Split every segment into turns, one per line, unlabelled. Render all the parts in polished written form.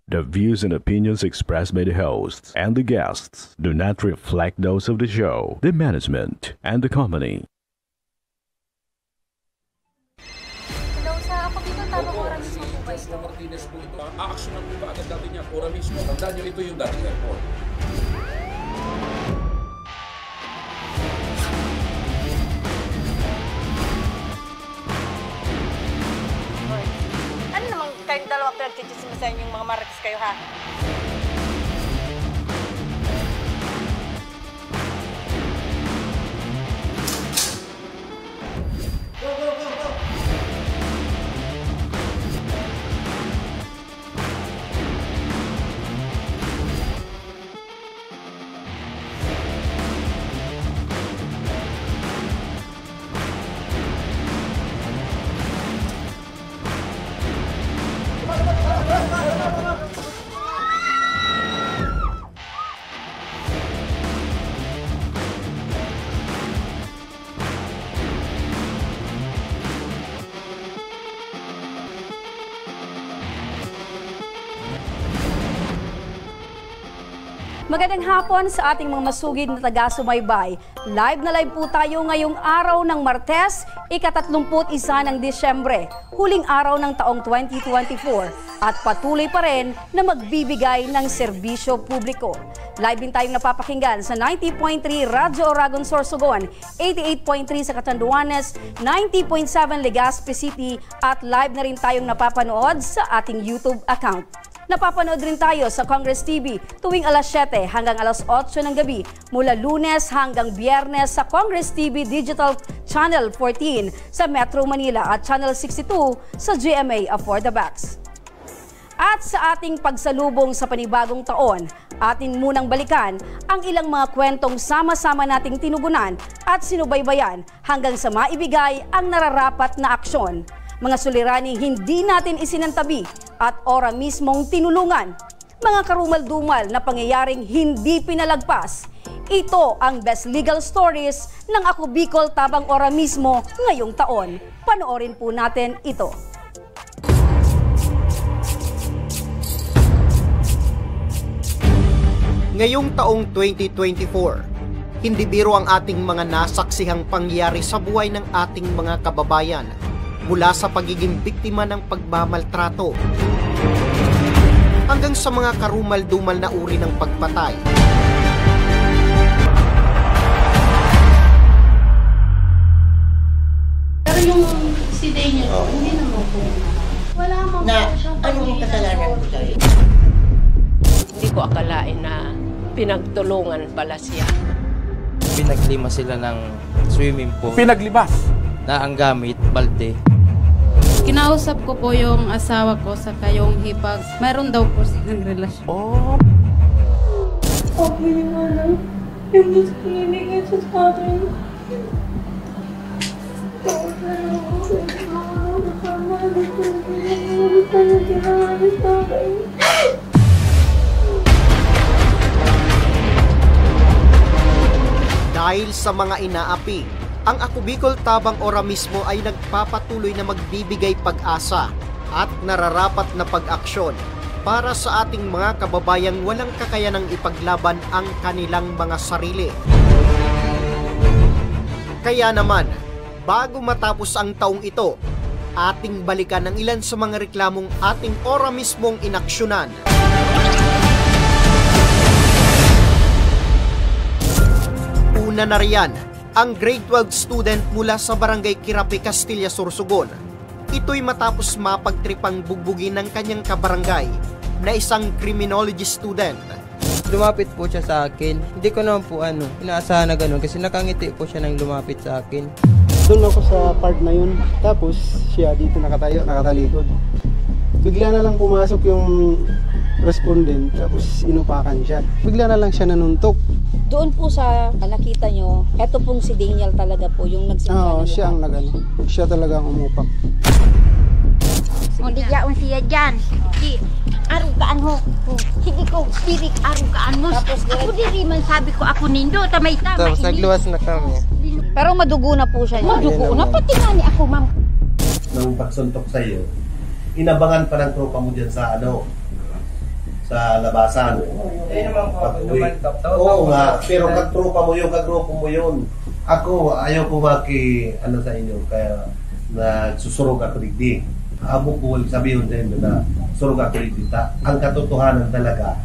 The views and opinions expressed by the hosts and the guests do not reflect those of the show, the management, and the company.
Hello, sa ako dito, tama ko oras mismo po ba ito?
Mr. Martinez po ito. A-actionan po ba agad natin niya oras mismo? Tandaan niyo, ito yung dating airport.
Ano namang kayong dalawa pinagchichismisan yung mga marites kayo, ha?
Magandang hapon sa ating mga masugid na taga-sumaybay. Live na live po tayo ngayong araw ng Martes, ika-31 ng Disyembre, huling araw ng taong 2024 at patuloy pa rin na magbibigay ng serbisyo publiko. Live din tayong napapakinggan sa 90.3 Radyo Oragon Sorsogon, 88.3 sa Catanduanes, 90.7 Legazpi City at live na rin tayong napapanood sa ating YouTube account. Napapanood rin tayo sa Congress TV tuwing alas 7 hanggang alas 8 ng gabi mula Lunes hanggang Biyernes sa Congress TV Digital Channel 14 sa Metro Manila at Channel 62 sa GMA For the Backs. At sa ating pagsalubong sa panibagong taon, atin munang balikan ang ilang mga kwentong sama-sama nating tinugunan at sinubaybayan hanggang sa maibigay ang nararapat na aksyon. Mga suliraning hindi natin isinantabi at ora mismong tinulungan. Mga karumal-dumal na pangyayaring hindi pinalagpas. Ito ang best legal stories ng Ako Bicol Tabang Ora mismo ngayong taon. Panoorin po natin ito.
Ngayong taong 2024, hindi biro ang ating mga nasaksihang pangyayari sa buhay ng ating mga kababayan mula sa pagiging biktima ng pagmamaltrato hanggang sa mga karumal-dumal na uri ng pagpatay.
Pero yung si Daniel, hindi naman po. Wala mo po siyang
anong kasalanan mo sa'yo?
Hindi ko akalain na pinagtulungan pala siya.
Pinaglima sila ng swimming pool.
Pinaglibas?
Na ang gamit, balde.
Kinausap ko po yung asawa ko sa kayong hipag. Mayroon daw po silang relasyon.
Oh.
Sabi nga lang, yung gusto pinigay siya sa akin.
Dahil sa mga inaapi, ang Ako Bicol Tabang Ora mismo ay nagpapatuloy na magbibigay pag-asa at nararapat na pag-aksyon para sa ating mga kababayang walang kakayanang ipaglaban ang kanilang mga sarili. Kaya naman, bago matapos ang taong ito, ating balikan ang ilan sa mga reklamong ating ora mismong inaksyonan. Una na riyan, ang grade 12 student mula sa Barangay Kirapi, Castilla, Sorsogon. Ito'y matapos mapagtripang bugbugin ng kanyang kabarangay na isang criminology student.
Lumapit po siya sa akin. Hindi ko naman po inaasahan na gano'n kasi nakangiti po siya nang lumapit sa akin.
Doon ako sa part na yun. Tapos siya dito nakatalikod. Bigla na lang pumasok yung respondent tapos inupakan siya. Bigla na lang siya nanuntok.
Doon po sa nakita nyo, eto pong si Daniel talaga po yung nagsimula.
Oo, siya ang nagano. Siya talaga ang umupak.
Hindi yaon siya dyan. Hindi. Arugaan mo. Hindi ko spirit arugaan mo. Ako din man sabi ko ako nindo. Tamay tama.
Tapos nagluwas na kami.
Pero madugo na po siya.
Madugo na. Pati nga ni ako, ma'am.
Nang pagsuntok sa'yo, inabangan pa ng tropa mo dyan sa sa labasan. Pag-uwi. Oo nga, pero kagrupo mo yun. Ako, ayaw ko ano sa inyo, kaya nagsusurog ako digdi. Abo ko sabihin sa inyo na surog ako digdi. Ang katotohanan talaga,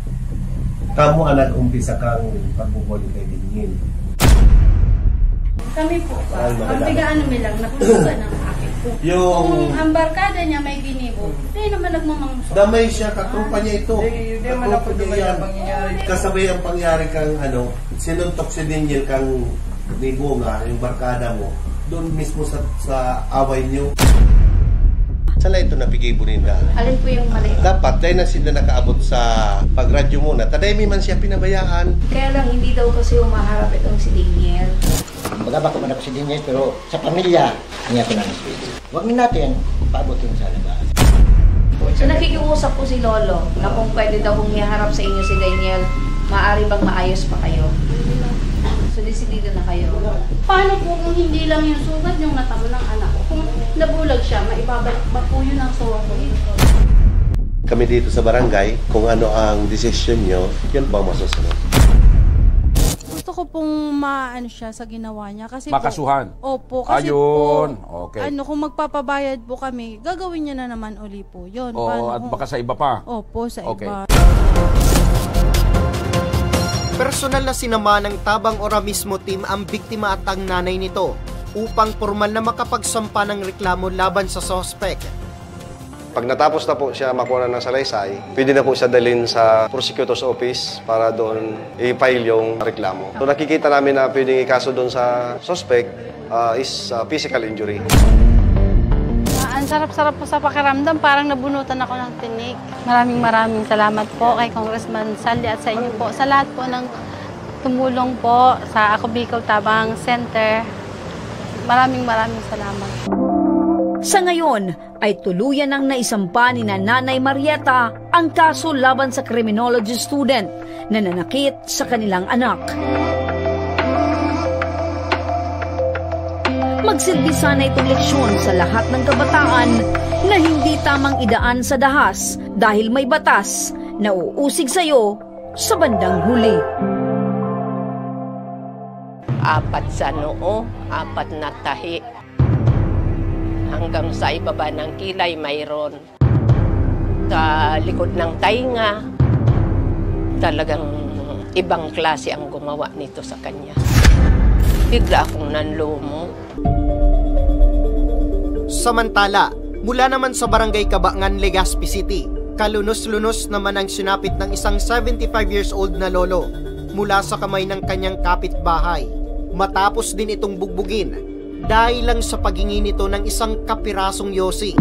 kamo ang nag-umpisa kang pagbubuhay kay Daniel.
Kami po, pagbigaan namin lang, napusugan ng akin po. Kung ang barkada niya may ginibo, hindi naman nagmamangso.
Damay siya, katrupa niya ito. Katrupa niya yan. Kasabay ang pangyari kang sinuntok si Daniel kang nibo nga, yung barkada mo, doon mismo sa away niyo. Saan ito napigay Buninda?
Alin po yung mali?
Dapat, dahil na sila nakaabot sa pagradyo muna, tadaymi man siya pinabayaan.
Kaya lang, hindi daw kasi umaharap itong si Daniel.
Magaba ko man ako si Daniel, pero sa pamilya, niya ko na naswede. Huwag natin paabotin sa labas.
So nakikiusap po si Lolo na kung pwede daw kung iharap sa inyo si Daniel, maaari bang maayos pa kayo? So desidido na kayo.
Paano po kung hindi lang yung sugat yung natamo ng anak ko? Kung nabulag siya, maibabalik ba po yun ang sawa ko?
Kami dito sa barangay, kung ano ang desisyon nyo, yun ba masusunod?
Gusto ko pong maano siya sa ginawa niya kasi
makasuhan.
Opo, kasi
ayun.
Po,
okay.
kung magpapabayad po kami, gagawin niya na naman uli po. Yun.
Oo, at baka sa iba pa.
Opo, sa iba.
Personal na sinama ng Tabang Ora mismo team ang biktima at ang nanay nito upang formal na makapagsampa ng reklamo laban sa suspect.
Pag natapos na po siya makuha na ng salaysay, pwede na po siya dalhin sa prosecutor's office para doon i-file yung reklamo. So nakikita namin na pwedeng ikaso doon sa suspect is physical injury.
Ang sarap-sarap po sa pakiramdam, parang nabunutan ako ng tinik. Maraming salamat po kay Congressman Saldi at sa inyo po. Sa lahat po ng tumulong po sa Ako Bicol Tabang Center. Maraming salamat.
Sa ngayon ay tuluyan nang naisampa ni Nanay Marieta ang kaso laban sa criminology student na nanakit sa kanilang anak. Magsilbi sana itong leksyon sa lahat ng kabataan na hindi tamang idaan sa dahas dahil may batas na uusig sa'yo sa bandang huli.
4 sa noo, 4 na tahi. Hanggang sa ibaba ng kilay mayroon. Sa likod ng tainga, talagang ibang klase ang gumawa nito sa kanya. Bigla akong nanlumo.
Samantala, mula naman sa Barangay Cabangan, Legazpi City, kalunos-lunos naman ang sinapit ng isang 75 years old na lolo mula sa kamay ng kanyang kapitbahay. Matapos din itong bugbugin dahil lang sa paghingi nito ng isang kapirasong yosi.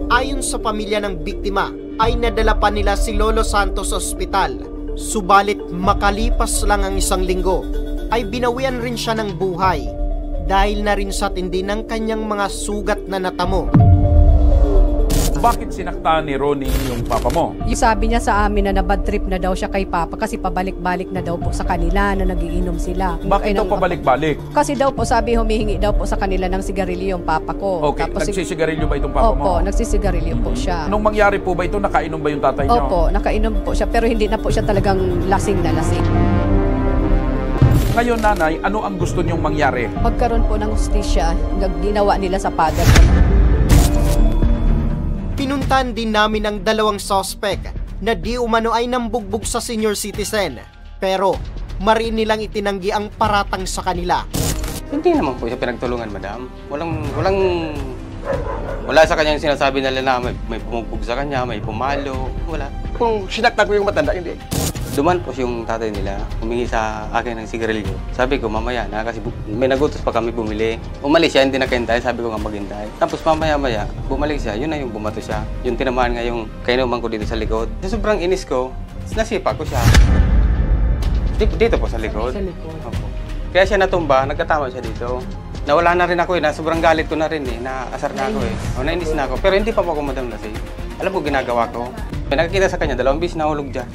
Ayon sa pamilya ng biktima, ay nadala pa nila si Lolo Santos sa ospital. Subalit makalipas lang ang 1 linggo, ay binawian rin siya ng buhay dahil na rin sa tindi ng kanyang mga sugat na natamo.
Bakit sinaktan ni Ronnie yung papa mo?
Sabi niya sa amin na nabad trip na daw siya kay papa kasi pabalik-balik na daw po sa kanila na nagiinom sila.
Bakit daw pabalik-balik?
Kasi daw po sabi humihingi daw po sa kanila ng sigarilyo yung papa ko.
Okay, tapos nagsisigarilyo ba itong papa mo?
Opo, nagsisigarilyo po siya.
Nung mangyari po ba ito, nakainom ba yung tatay niyo?
Opo, nakainom po siya pero hindi na po siya talagang lasing na lasing.
Ngayon, nanay, ano ang gusto niyong mangyari?
Magkaroon po ng hustisya na ginawa nila sa father.
Pinuntan din namin ang 2 suspect na di umano ay nambugbog sa senior citizen. Pero mariin nilang itinanggi ang paratang sa kanila.
Hindi naman po siya pinagtulungan, madam. Wala sa kanya yung sinasabi nila na may pumugbog sa kanya, may pumalo. Wala.
Kung sinaktan ko yung matanda, hindi.
Duman po yung tatay nila, humingi sa akin ng sigarilyo. Sabi ko, mamaya na, kasi may nagutos pa kami bumili. Umalis siya, hindi nakahintay, sabi ko nga maghintay. Tapos mamaya-maya, bumalik siya, yun na yung bumato siya. Yung tinamaan nga yung kainuman ko dito sa likod. Sa sobrang inis ko, nasipa ko siya. Dito po sa likod. Sa likod. Opo. Kaya siya natumba, nagkatama siya dito. Nawala na rin ako na sobrang galit ko na rin naasar na ako nainis na ako. Pero hindi pa po ako madam lasing. Alam ko ginagawa ko. May nakakita sa kanya, 2 beses nahulog dyan.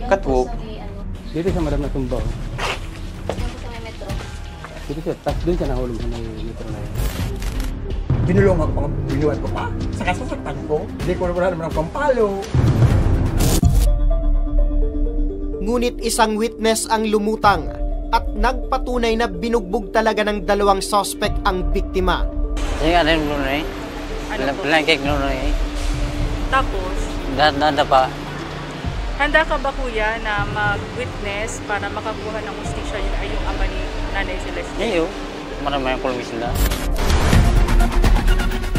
Catwalk. Dito siya madam natumba. Dito siya, tapos doon siya nahulog sa may metro na yun.
Binulong ako, binuwan ko pa. Sa kasasaktan ko, hindi ko wala naman ang pampalo.
Ngunit isang witness ang lumutang at nagpatunay na binugbog talaga ng dalawang suspect ang biktima.
Tapos?
Dada pa.
Handa ka ba kuya na mag-witness para makakuha ng hustisya yung ama ni Nanay Celeste?
Ngayon, maraming kulmis sila.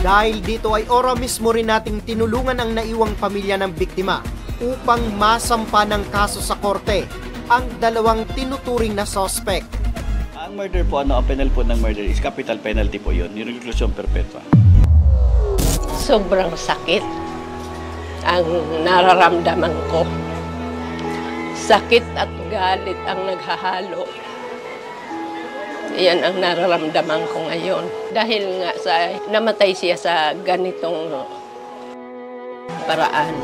Dahil dito ay ora mismo rin nating tinulungan ang naiwang pamilya ng biktima upang masampa ng kaso sa korte ang dalawang tinuturing na suspect.
Ang murder po, ang penal po ng murder is capital penalty po yun, yung reclusion perpetua.
Sobrang sakit ang nararamdaman ko. Sakit at galit ang naghahalo. Yan ang nararamdaman ko ngayon. Dahil nga namatay siya sa ganitong paraan.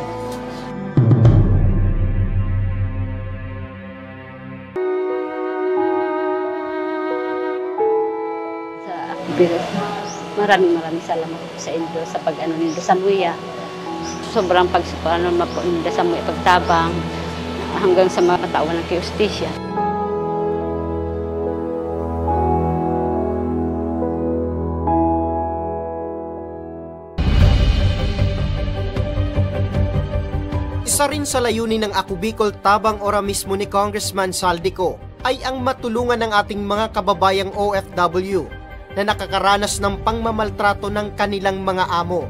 Maraming salamat po sa inyo sa pag-ano nindo sa muya. Sobrang pagsuporta po nindo sa muya pagtabang hanggang sa matawan ng justisya.
Isa rin sa layunin ng Ako Bicol Tabang Ora mismo ni Congressman Saldico ay ang matulungan ng ating mga kababayang OFW na nakakaranas ng pangmamaltrato ng kanilang mga amo.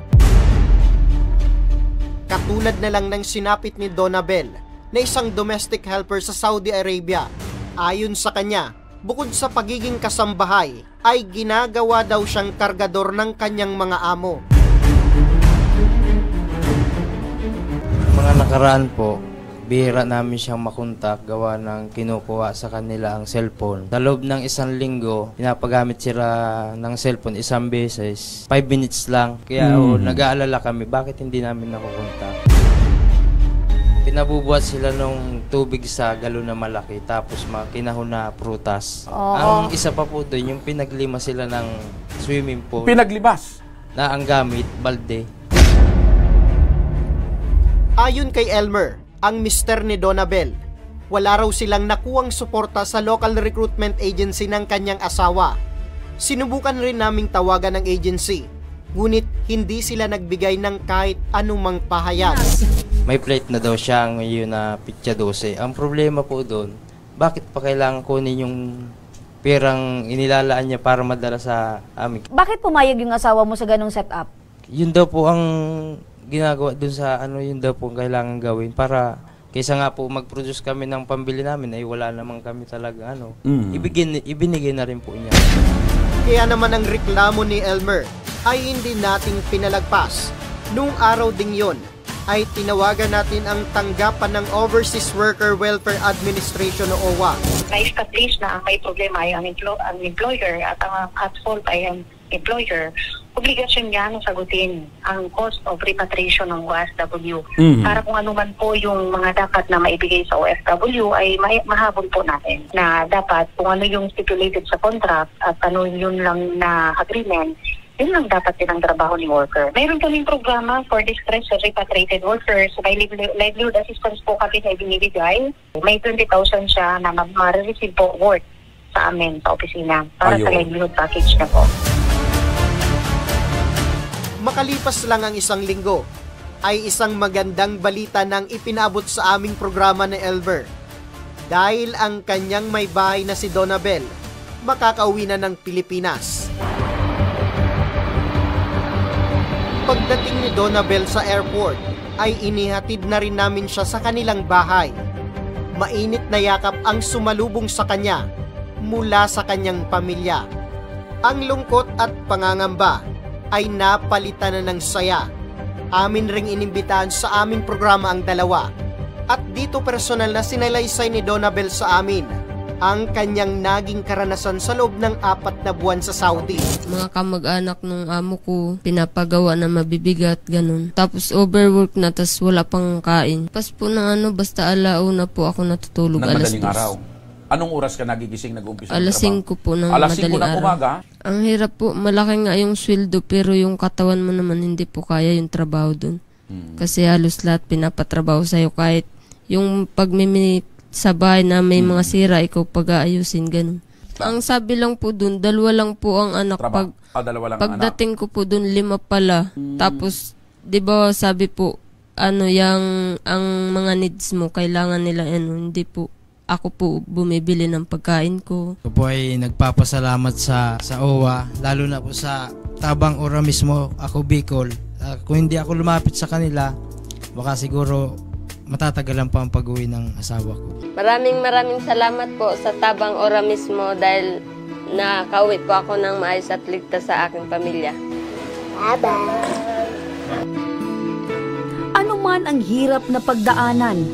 Katulad na lang ng sinapit ni Donabel na isang domestic helper sa Saudi Arabia. Ayon sa kanya, bukod sa pagiging kasambahay, ay ginagawa daw siyang kargador ng kanyang mga amo.
Mga nakaraan po, bihira namin siyang makontak gawa ng kinukuha sa kanila ang cellphone. Sa loob ng 1 linggo, pinapagamit sila ng cellphone 1 beses. 5 minutes lang. Kaya nag-aalala kami, bakit hindi namin nakukontak? Pinabubuhat sila ng tubig sa galon na malaki tapos makinahon na prutas. Ang isa pa po doon, yung pinaglima sila ng swimming pool.
Pinaglimas?
Na ang gamit, balde.
Ayon kay Elmer, ang mister ni Donabel, wala raw silang nakuwang suporta sa local recruitment agency ng kanyang asawa. Sinubukan rin naming tawagan ng agency, ngunit hindi sila nagbigay ng kahit anumang pahayag.
May plate na daw siya ngayon na pitsa 12. Ang problema po doon, bakit pa kailangan kunin yung perang inilalaan niya para madala sa amin?
Bakit pumayag yung asawa mo sa ganong setup?
Yun daw po ang ginagawa dun sa yun daw po kailangan gawin para kaysa nga po mag-produce kami ng pambili namin ay wala naman kami talaga ibinigay na rin po niya.
Kaya naman ang reklamo ni Elmer ay hindi nating pinalagpas. Noong araw ding yon ay tinawagan natin ang tanggapan ng Overseas Worker Welfare Administration o OWA.
Na-establish na ang may problema ay ang employer at ang at fault ay ang employer. Obligasyon niya na sagutin ang cost of repatriation ng OFW. Para kung ano man po yung mga dapat na maibigay sa OFW ay mahabol po natin na dapat kung ano yung stipulated sa contract at ano yun lang na agreement, yun lang dapat din ang trabaho ni worker. Mayroon kaming programa for distressed repatriated workers. May livelihood assistance po kami na ibinibigay. May 20,000 siya na ma-receive po work sa amin sa opisina para sa livelihood package na po.
Makalipas lang ang 1 linggo, ay isang magandang balita nang ipinabot sa aming programa ni Elmer. Dahil ang kanyang may bahay na si Donabel, makakauwi na ng Pilipinas. Pagdating ni Donabel sa airport, ay inihatid na rin namin siya sa kanilang bahay. Mainit na yakap ang sumalubong sa kanya mula sa kanyang pamilya. Ang lungkot at pangangamba ay napalitan na ng saya. Amin ring inimbitahan sa aming programa ang dalawa. At dito personal na sinalaysay ni Donabel sa amin ang kanyang naging karanasan sa loob ng 4 na buwan sa Saudi.
Mga kamag-anak ng amo ko, pinapagawa na mabibigat, ganun. Tapos overwork na, tas wala pang kain. Pas po ng basta alauna po ako natutulog.
Nang madaling araw? Anong oras ka nagigising, nag-umpisa ng trabaho?
Alas 5 po ng
Alas 5
madaling
ng umaga?
Ang hirap po, malaki nga yung sweldo pero yung katawan mo naman hindi po kaya yung trabaho dun. Kasi halos lahat pinapatrabaho sa'yo kahit yung sa bahay na may mga sira, ikaw pag-aayusin, ganun. Ang sabi lang po dun, 2 lang po ang anak.
Dalawa lang ang
Pagdating ko po dun, 5 pala. Tapos, di ba sabi po, ang mga needs mo, kailangan nila, hindi po. Ako po bumibili ng pagkain ko.
Ako po ay nagpapasalamat sa OWA, lalo na po sa Tabang Ora mismo, ako Bicol. Kung hindi ako lumapit sa kanila, baka siguro matatagalan pa ang pag-uwi ng asawa ko.
Maraming salamat po sa Tabang Ora mismo dahil nakauwi po ako ng maayos at ligtas sa aking pamilya.
Ano man ang hirap na pagdaanan,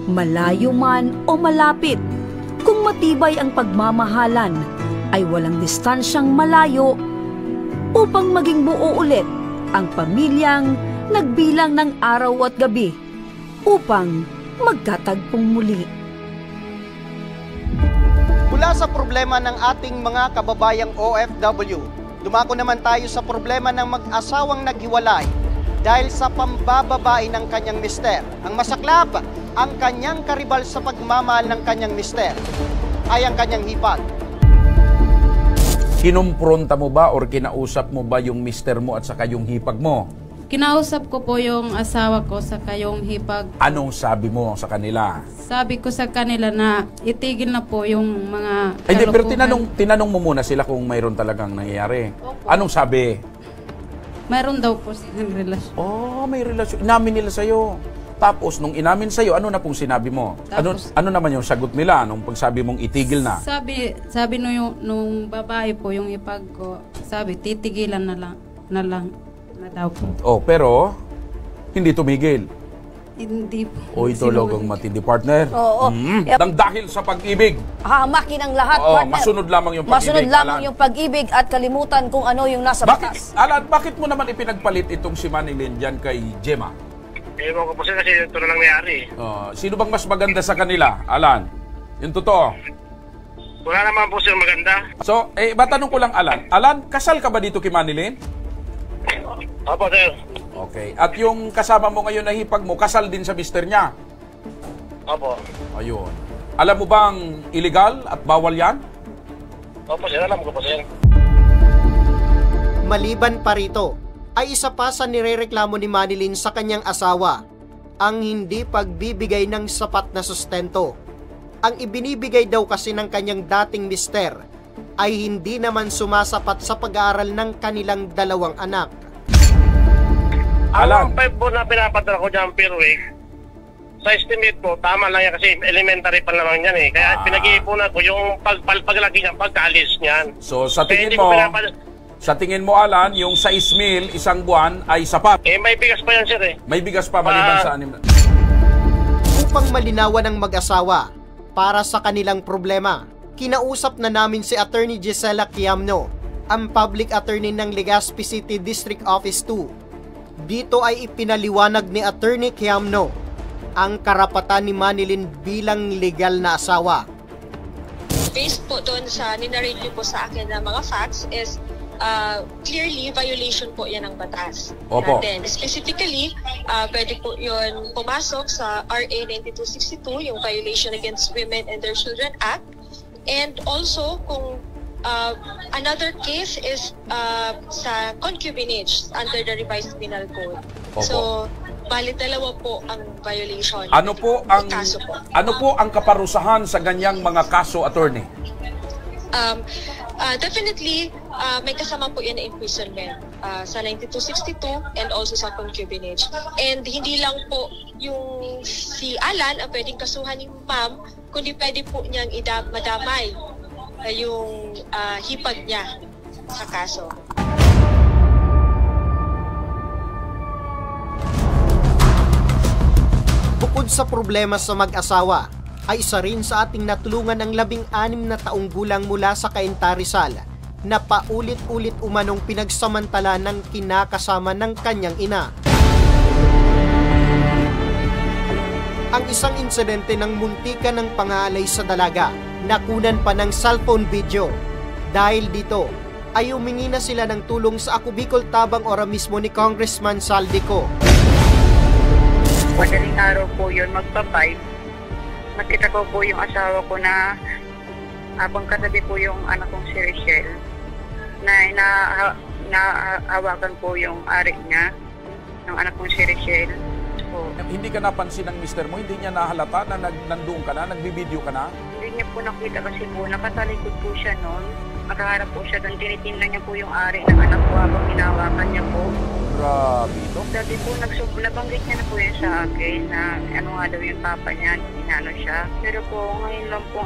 malayo man o malapit, kung matibay ang pagmamahalan, ay walang distansyang malayo upang maging buo ulit ang pamilyang nagbilang ng araw at gabi upang magkatagpong muli.
Mula sa problema ng ating mga kababayang OFW, dumako naman tayo sa problema ng mag-asawang naghiwalay dahil sa pambababae ng kanyang mister. Ang masaklap, ang kanyang karibal sa pagmamahal ng kanyang mister ay ang kanyang hipag.
Kinumpronta mo ba or kinausap mo ba yung mister mo at saka yung hipag mo?
Kinausap ko po yung asawa ko sa yung hipag.
Anong sabi mo sa kanila?
Sabi ko sa kanila na itigil na po yung mga
Hindi, pero tinanong mo muna sila kung mayroon talagang nangyayari. Opo. Anong sabi?
Mayroon daw po silang relasyon.
Oh, may relasyon. Inamin nila sa'yo. Tapos, nung inamin sa'yo, ano na pong sinabi mo?
Tapos,
ano naman yung sagot nila nung pagsabi mong itigil na?
Sabi nung babae po, yung hipag ko, sabi, titigilan na daw po.
Oh, pero, hindi tumigil.
Hindi po.
O ito logang matindi, partner.
Oo.
Nang dahil sa pag-ibig.
Hamakin ang lahat,
Oo,
partner.
masunod lamang yung pag-ibig.
Masunod lamang yung pag-ibig at kalimutan kung ano yung nasa batas.
Alan, bakit mo naman ipinagpalit itong si Manilyn dyan kay Gemma?
Ewan ko po kasi ito na nangyari.
Sino bang mas maganda sa kanila, Alan? Yung totoo.
Wala naman po siya maganda.
So, matanong ko lang, Alan. Alan, kasal ka ba dito kay Manilyn?
Opo, sir.
Okay. At yung kasama mo ngayon na hipag mo, kasal din sa mister niya?
Opo.
Ayun. Alam mo bang illegal at bawal yan?
Opo, sir. Alam ko po, sir.
Maliban pa rito, ay isa pa sa nirereklamo ni Manilyn sa kanyang asawa, ang hindi pagbibigay ng sapat na sustento. Ang ibinibigay daw kasi ng kanyang dating mister ay hindi naman sumasapat sa pag-aaral ng kanilang 2 anak.
Ang 5 po na pinapadala ko dyan per week, sa estimate po, tama lang yan kasi elementary pa naman yan eh. Kaya pinag-iipunan ko yung paglaki niya, pagkaalis niyan.
So sa tingin mo, Alan, yung 6,000 isang buwan ay sapat?
May bigas pa yan, sir eh.
May bigas pa maliban sa anim na.
Upang malinawan ng mag-asawa para sa kanilang problema, kinausap na namin si Attorney Gisela Quiamno, ang public attorney ng Legazpi City District Office 2. Dito ay ipinaliwanag ni Attorney Quiamno ang karapatan ni Manilyn bilang legal na asawa.
Based po doon sa ninarate niyo po sa akin na mga facts is clearly violation po yan ng batas.
Opo.
Then specifically, pwede po yun pumasok sa RA 9262, yung Violation Against Women and Their Children Act. And also, kung another case is sa concubinage under the revised penal code.
Opo.
So, bali 2 po ang violation.
Ano po ang kaparusahan sa ganyang mga kaso, attorney?
Definitely, may kasama po yan na imprisonment sa 9262 and also sa concubinage. And hindi lang po yung si Alan ang pwedeng kasuhan ni ma'am, kundi pwede po niyang madamay yung hipag niya sa kaso.
Bukod sa problema sa mag-asawa, ay isa rin sa ating natulungan ang 16 na taong gulang mula sa Cainta, Rizal na paulit-ulit umanong pinagsamantala ng kinakasama ng kanyang ina. Ang isang insidente ng muntikan ng pangalay sa dalaga, nakunan pa ng cellphone video. Dahil dito, ay humingi na sila ng tulong sa Ako Bicol Tabang Ora mismo ni Congressman Saldico.
Madaling araw po yun, magpa-5.
nakita ko po yung asawa ko na habang katabi po yung anak kong si Rachel, na nahawakan po yung ari niya, ng anak kong si Rachel. So,
hindi ka napansin ng mister mo? Hindi niya nahalata na nandoon ka na? Nagbibideo ka na?
Hindi niya po nakita kasi po, nakatalikod po siya noon. Nakaharap po siya doon, tinitingnan niya po yung ari ng anak ko habang hinawakan niya po.
Grabe ito.
Dati po, nabanggit niya na po yun sa akin na ano nga daw yung papa niya, inano siya. Pero po, ngayon lang po,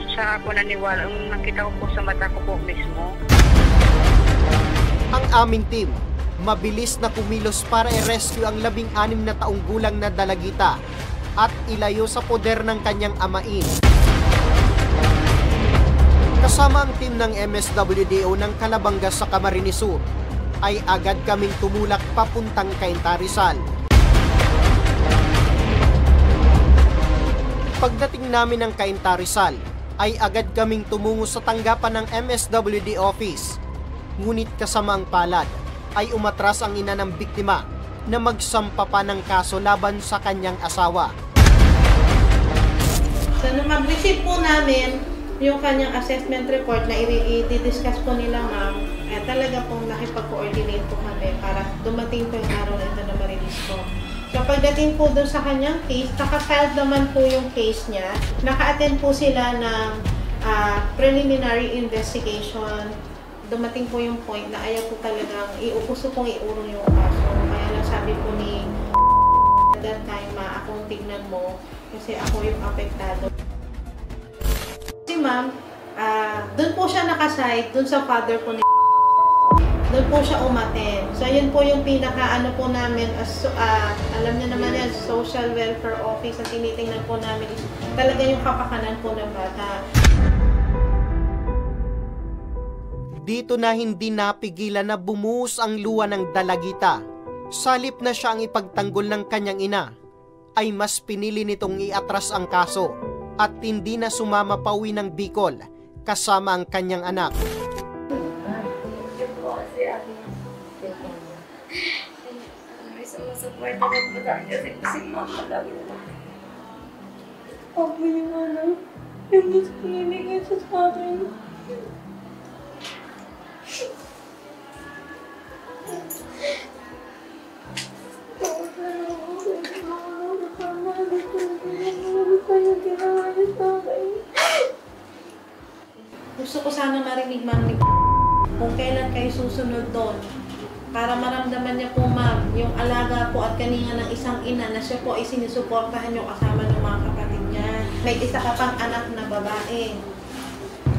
siya ako naniwala, nakita ko po sa mata ko po mismo.
Ang aming team, mabilis na kumilos para i-rescue ang 16 na taong gulang na dalagita at ilayo sa poder ng kanyang amain. Kasama ang team ng MSWDO ng Calabanga sa Camarines Sur, ay agad kaming tumulak papuntang Cainta, Rizal. Pagdating namin ng Cainta, Rizal, ay agad kaming tumungo sa tanggapan ng MSWD office. Ngunit kasamaang palad, ay umatras ang ina ng biktima na magsampa pa ng kaso laban sa kanyang asawa.
So, nung mag-receive po namin yung kanyang assessment report na i-discuss po nila, ma'am, talaga pong nakipag-coordinate po kami para dumating po yung araw na ito na ma-release po. So pagdating po doon sa kanyang case, naka-filed naman po yung case niya. Naka-attend po sila ng preliminary investigation. Dumating po yung point na ayaw po talagang gusto pong iurong yung kaso. Kaya lang sabi po ni at that time, akong tignan mo kasi ako yung apektado. Si ma'am, doon po siya nakaside, doon sa father po ni doon po siya umaten. So yun po yung pinaka-ano po namin, alam niyo naman yan, social welfare office, ang tinitingnan po namin is talaga yung kapakanan po ng bata.
Dito na hindi napigilan na bumuhos ang luha ng dalagita. Salip na siya ang ipagtanggol ng kanyang ina, ay mas pinili nitong iatras ang kaso at hindi na sumama pauwi ng Bicol kasama ang kanyang anak.
Support ako po dahil kasi mama lang yun. Ako yung yung gusto pinibigay sa akin.
Gusto ko sana marinig, ma'am, kung kailan kayo susunod doon. Para maramdaman niya po, ma'am, yung alaga po at kaninga ng isang ina na siya po ay sinusuportahan yung kasama ng mga kapatid niya. May isa ka pang anak na babae.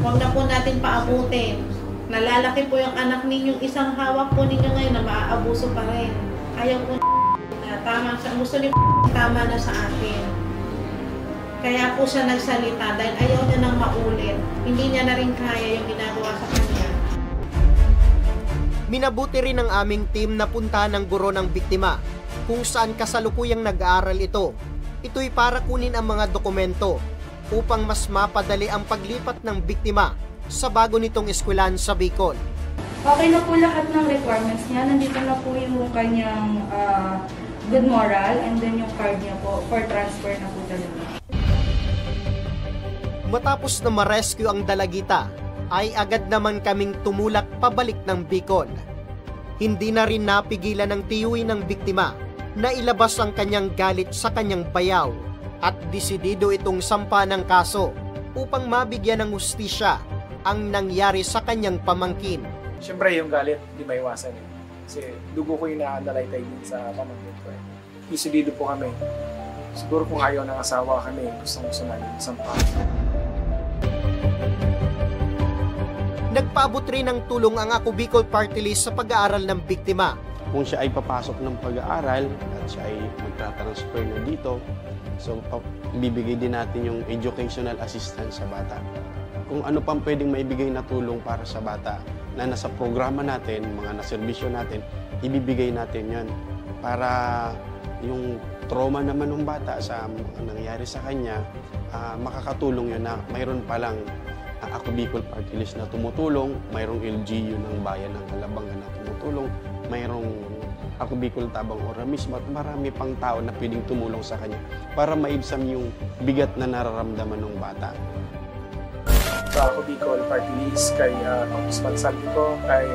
Huwag na po natin paabutin. Nalalaki po yung anak ninyong isang hawak po ninyo ngayon na maaabuso pa rin. Ayaw po na tama sa gusto niyo tama na sa akin. Kaya po siya nagsalita dahil ayaw niya nang maulit. Hindi niya na rin kaya yung ginagawa sa kanya.
Minabuti rin ng aming team na puntahan ng guro ng biktima kung saan kasalukuyang nag-aaral ito. Ito'y para kunin ang mga dokumento upang mas mapadali ang paglipat ng biktima sa bago nitong eskwelahan sa Bicol.
Okay na po lahat ng requirements niya. Nandito na po yung kanyang good moral and then yung card niya po for transfer na po talaga.
Matapos na ma-rescue ang dalagita, ay agad naman kaming tumulak pabalik ng Bicol. Hindi na rin napigilan ng tiyuhi ng biktima na ilabas ang kanyang galit sa kanyang bayaw at desidido itong sampa ng kaso upang mabigyan ng hustisya ang nangyari sa kanyang pamangkin.
Siyempre yung galit, di maiwasan eh. Kasi dugo ko yung naandalaytay din sa pamangkin ko eh. Desidido po kami. Siguro kung ayaw ng asawa kami, gusto namin sampa.
Nagpaabot rin ng tulong ang Ako Bicol Party List sa pag-aaral ng biktima.
Kung siya ay papasok ng pag-aaral at siya ay magta-transfer na dito, so bibigay din natin yung educational assistance sa bata. Kung ano pang pwedeng maibigay na tulong para sa bata na nasa programa natin, mga naserbisyo natin, ibibigay natin yan para yung trauma naman ng bata sa nangyari sa kanya, makakatulong yun na mayroon palang Ako Bicol Party List na tumutulong, mayroong LGU ng bayan ng Calabanga na tumutulong, mayroong Ako Bicol Tabang Ora mismo at marami pang tao na pwedeng tumulong sa kanya para maibsan yung bigat na nararamdaman ng bata.
Ako Bicol Party List, kay Congressman Saldico, kay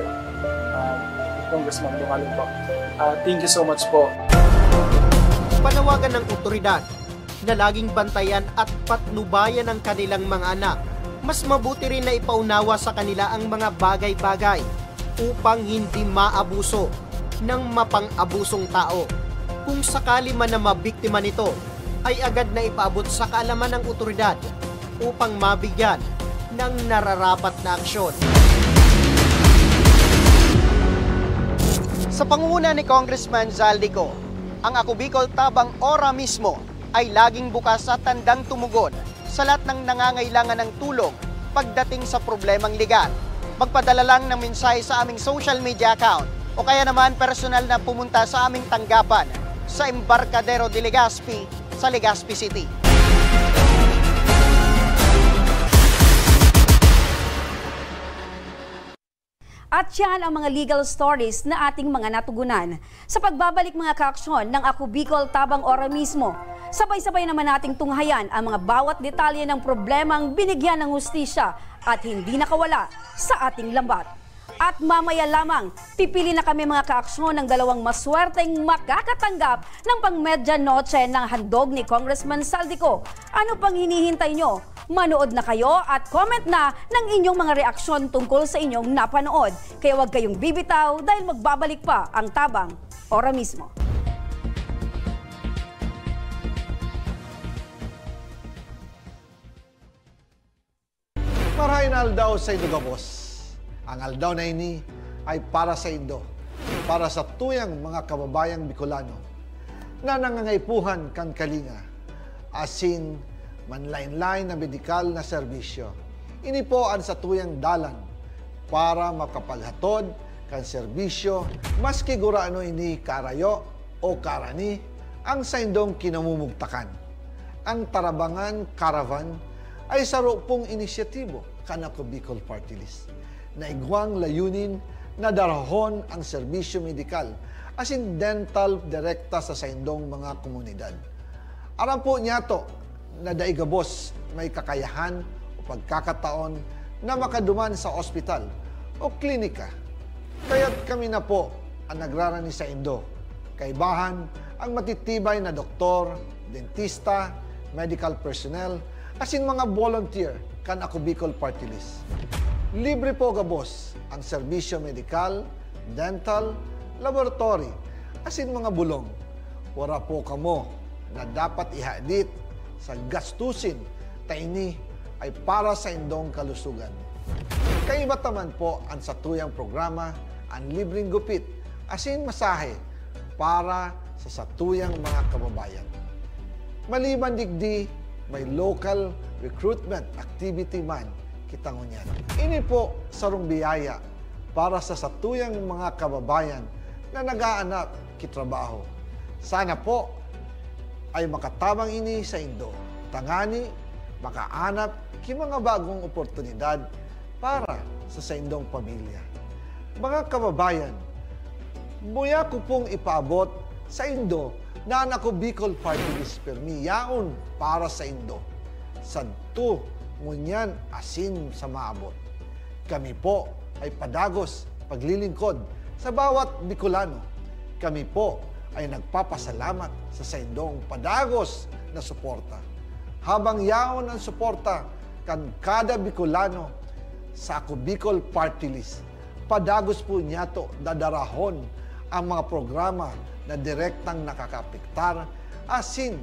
Congressman Dumalon po. Thank you so much po.
Panawagan ng otoridad na laging bantayan at patnubayan ang kanilang mga anak. Mas mabuti rin na ipaunawa sa kanila ang mga bagay-bagay upang hindi maabuso ng mapang-abusong tao. Kung sakali man na mabiktima nito, ay agad na ipaabot sa kaalaman ng otoridad upang mabigyan ng nararapat na aksyon. Sa pangunguna ni Congressman Zaldico, ang Ako Bicol Tabang Ora mismo ay laging bukas sa tandang tumugon sa lahat ng nangangailangan ng tulong pagdating sa problemang legal. Magpadala lang ng mensahe sa aming social media account o kaya naman personal na pumunta sa aming tanggapan sa Embarcadero de Legazpi sa Legazpi City.
At yan ang mga legal stories na ating mga natugunan. Sa pagbabalik mga kaaksyon ng Ako Bicol Tabang Ora mismo, sabay-sabay naman nating tunghayan ang mga bawat detalye ng problemang binigyan ng hustisya at hindi nakawala sa ating lambat. At mamaya lamang, pipili na kami mga kaaksyon ng dalawang maswerteng makakatanggap ng pang-medyanoche ng handog ni Congressman Saldico. Ano pang hinihintay nyo? Manood na kayo at comment na ng inyong mga reaksyon tungkol sa inyong napanood. Kaya huwag kayong bibitaw dahil magbabalik pa ang Tabang Ora mismo.
Marahin aldaw sa Indo Gabos. Ang aldaw na ini ay para sa Indo, para sa tuyang mga kababayang Bicolano na nangangaipuhan kan kalinga, asin manlain-lain na medikal na serbisyo. Ini po ang sa tuyang dalan para makapaghatod kan serbisyo maski guraano ini karayo o karani ang sa indong kinamumugtakan. Ang Tarabangan Caravan ay saro pong inisyatibo kan Ako Bicol Party List na igwang layunin na darahon ang serbisyo medikal asin dental direkta sa saindong mga komunidad. Aram po niya to na daigabos may kakayahan o pagkakataon na makaduman sa ospital o klinika. Kaya't kami na po ang nagrarani sa Indo. Kaibahan ang matitibay na doktor, dentista, medical personnel, asin mga volunteer kan Ako Bicol Party List. Libre po gabos ang serbisyo medikal, dental, laboratory, asin mga bulong. Wala po kamo na dapat ihadit sa gastusin ta ini ay para sa indong kalusugan. Kaiba taman po ang satuyang programa ang libreng gupit asin masahe para sa satuyang mga kababayan. Maliban digdi may local recruitment activity man kitang unyan. Ini po sarong biyaya para sa satuyang mga kababayan na nag-aanap kitrabaho. Sana po ay makatabang ini sa Indo. Tangani, makaanap ki mga bagong oportunidad para sa indong pamilya. Mga kababayan, buya ko pong ipaabot sa Indo na ang Ako Bicol Party List permi yaon para sa Indo. Sadto ngunyan asin sa maabot. Kami po ay padagos paglilingkod sa bawat Bicolano. Kami po ay nagpapasalamat sa saindong padagos na suporta. Habang yaon ang suporta kan kada Bicolano sa Ako Bicol Party List, padagos po niya to dadarahon ang mga programa na direktang nakakapiktar asin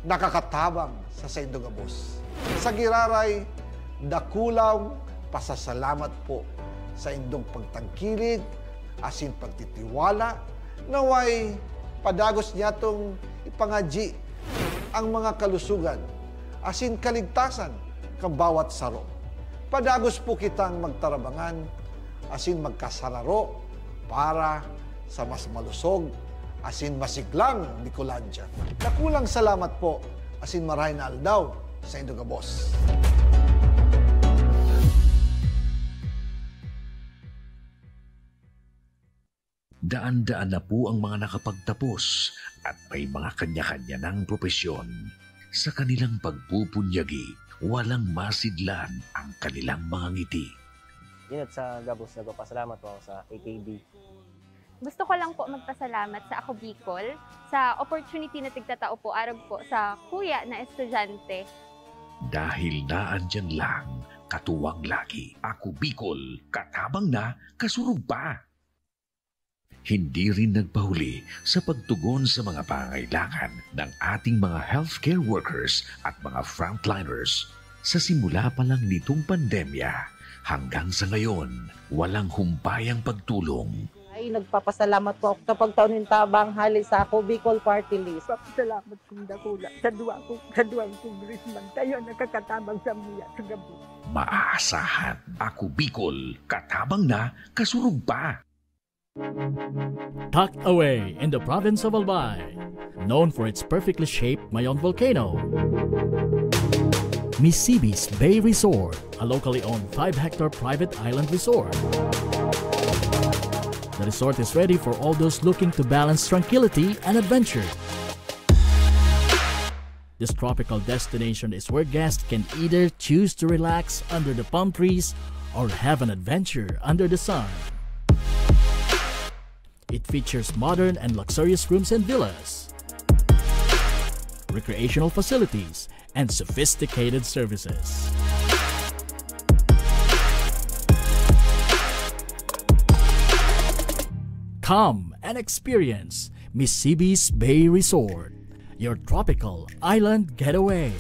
nakakatabang sa saindong gabos. Sa giraray, dakulaw pasasalamat po sa indong pagtangkilig asin pagtitiwala naway padagos niya tong ipangaji ang mga kalusugan asin kaligtasan kang bawat saro. Padagos po kitang magtarabangan asin magkasararo para sa mas malusog asin masiglang Bicolandia. Nakulang salamat po asin maray na aldaw sa Indo Gabos.
Daan-daan na po ang mga nakapagtapos at may mga kanya-kanya ng propesyon. Sa kanilang pagpupunyagi, walang masidlan ang kanilang mga ngiti.
Yun at sa Gabos, nagpapasalamat po ako sa AKB.
Gusto ko lang po magpasalamat sa Ako Bicol sa opportunity na tigtatao po araw po sa kuya na estudyante.
Dahil naandyan lang, katuwang lagi, Ako Bicol, katabang na, kasurug pa. Hindi rin nagpahuli sa pagtugon sa mga pangailangan ng ating mga healthcare workers at mga frontliners. Sa simula pa lang nitong pandemya, hanggang sa ngayon, walang humpayang pagtulong.
Ay, nagpapasalamat po ako sa pagtaon ng tabang hali sa Ako Bicol Party List.
Papasalamat kong dakula sa duwang congressman. Tayo nakakatabang sa mga sa gabi.
Maaasahan, Ako Bicol, katabang na, kasurug pa.
Tucked away in the province of Albay, known for its perfectly shaped Mayon volcano, Misibis Bay Resort, a locally owned 5-hectare private island resort. The resort is ready for all those looking to balance tranquility and adventure. This tropical destination is where guests can either choose to relax under the palm trees or have an adventure under the sun. It features modern and luxurious rooms and villas, recreational facilities, and sophisticated services. Come and experience Misibis Bay Resort, your tropical island getaway.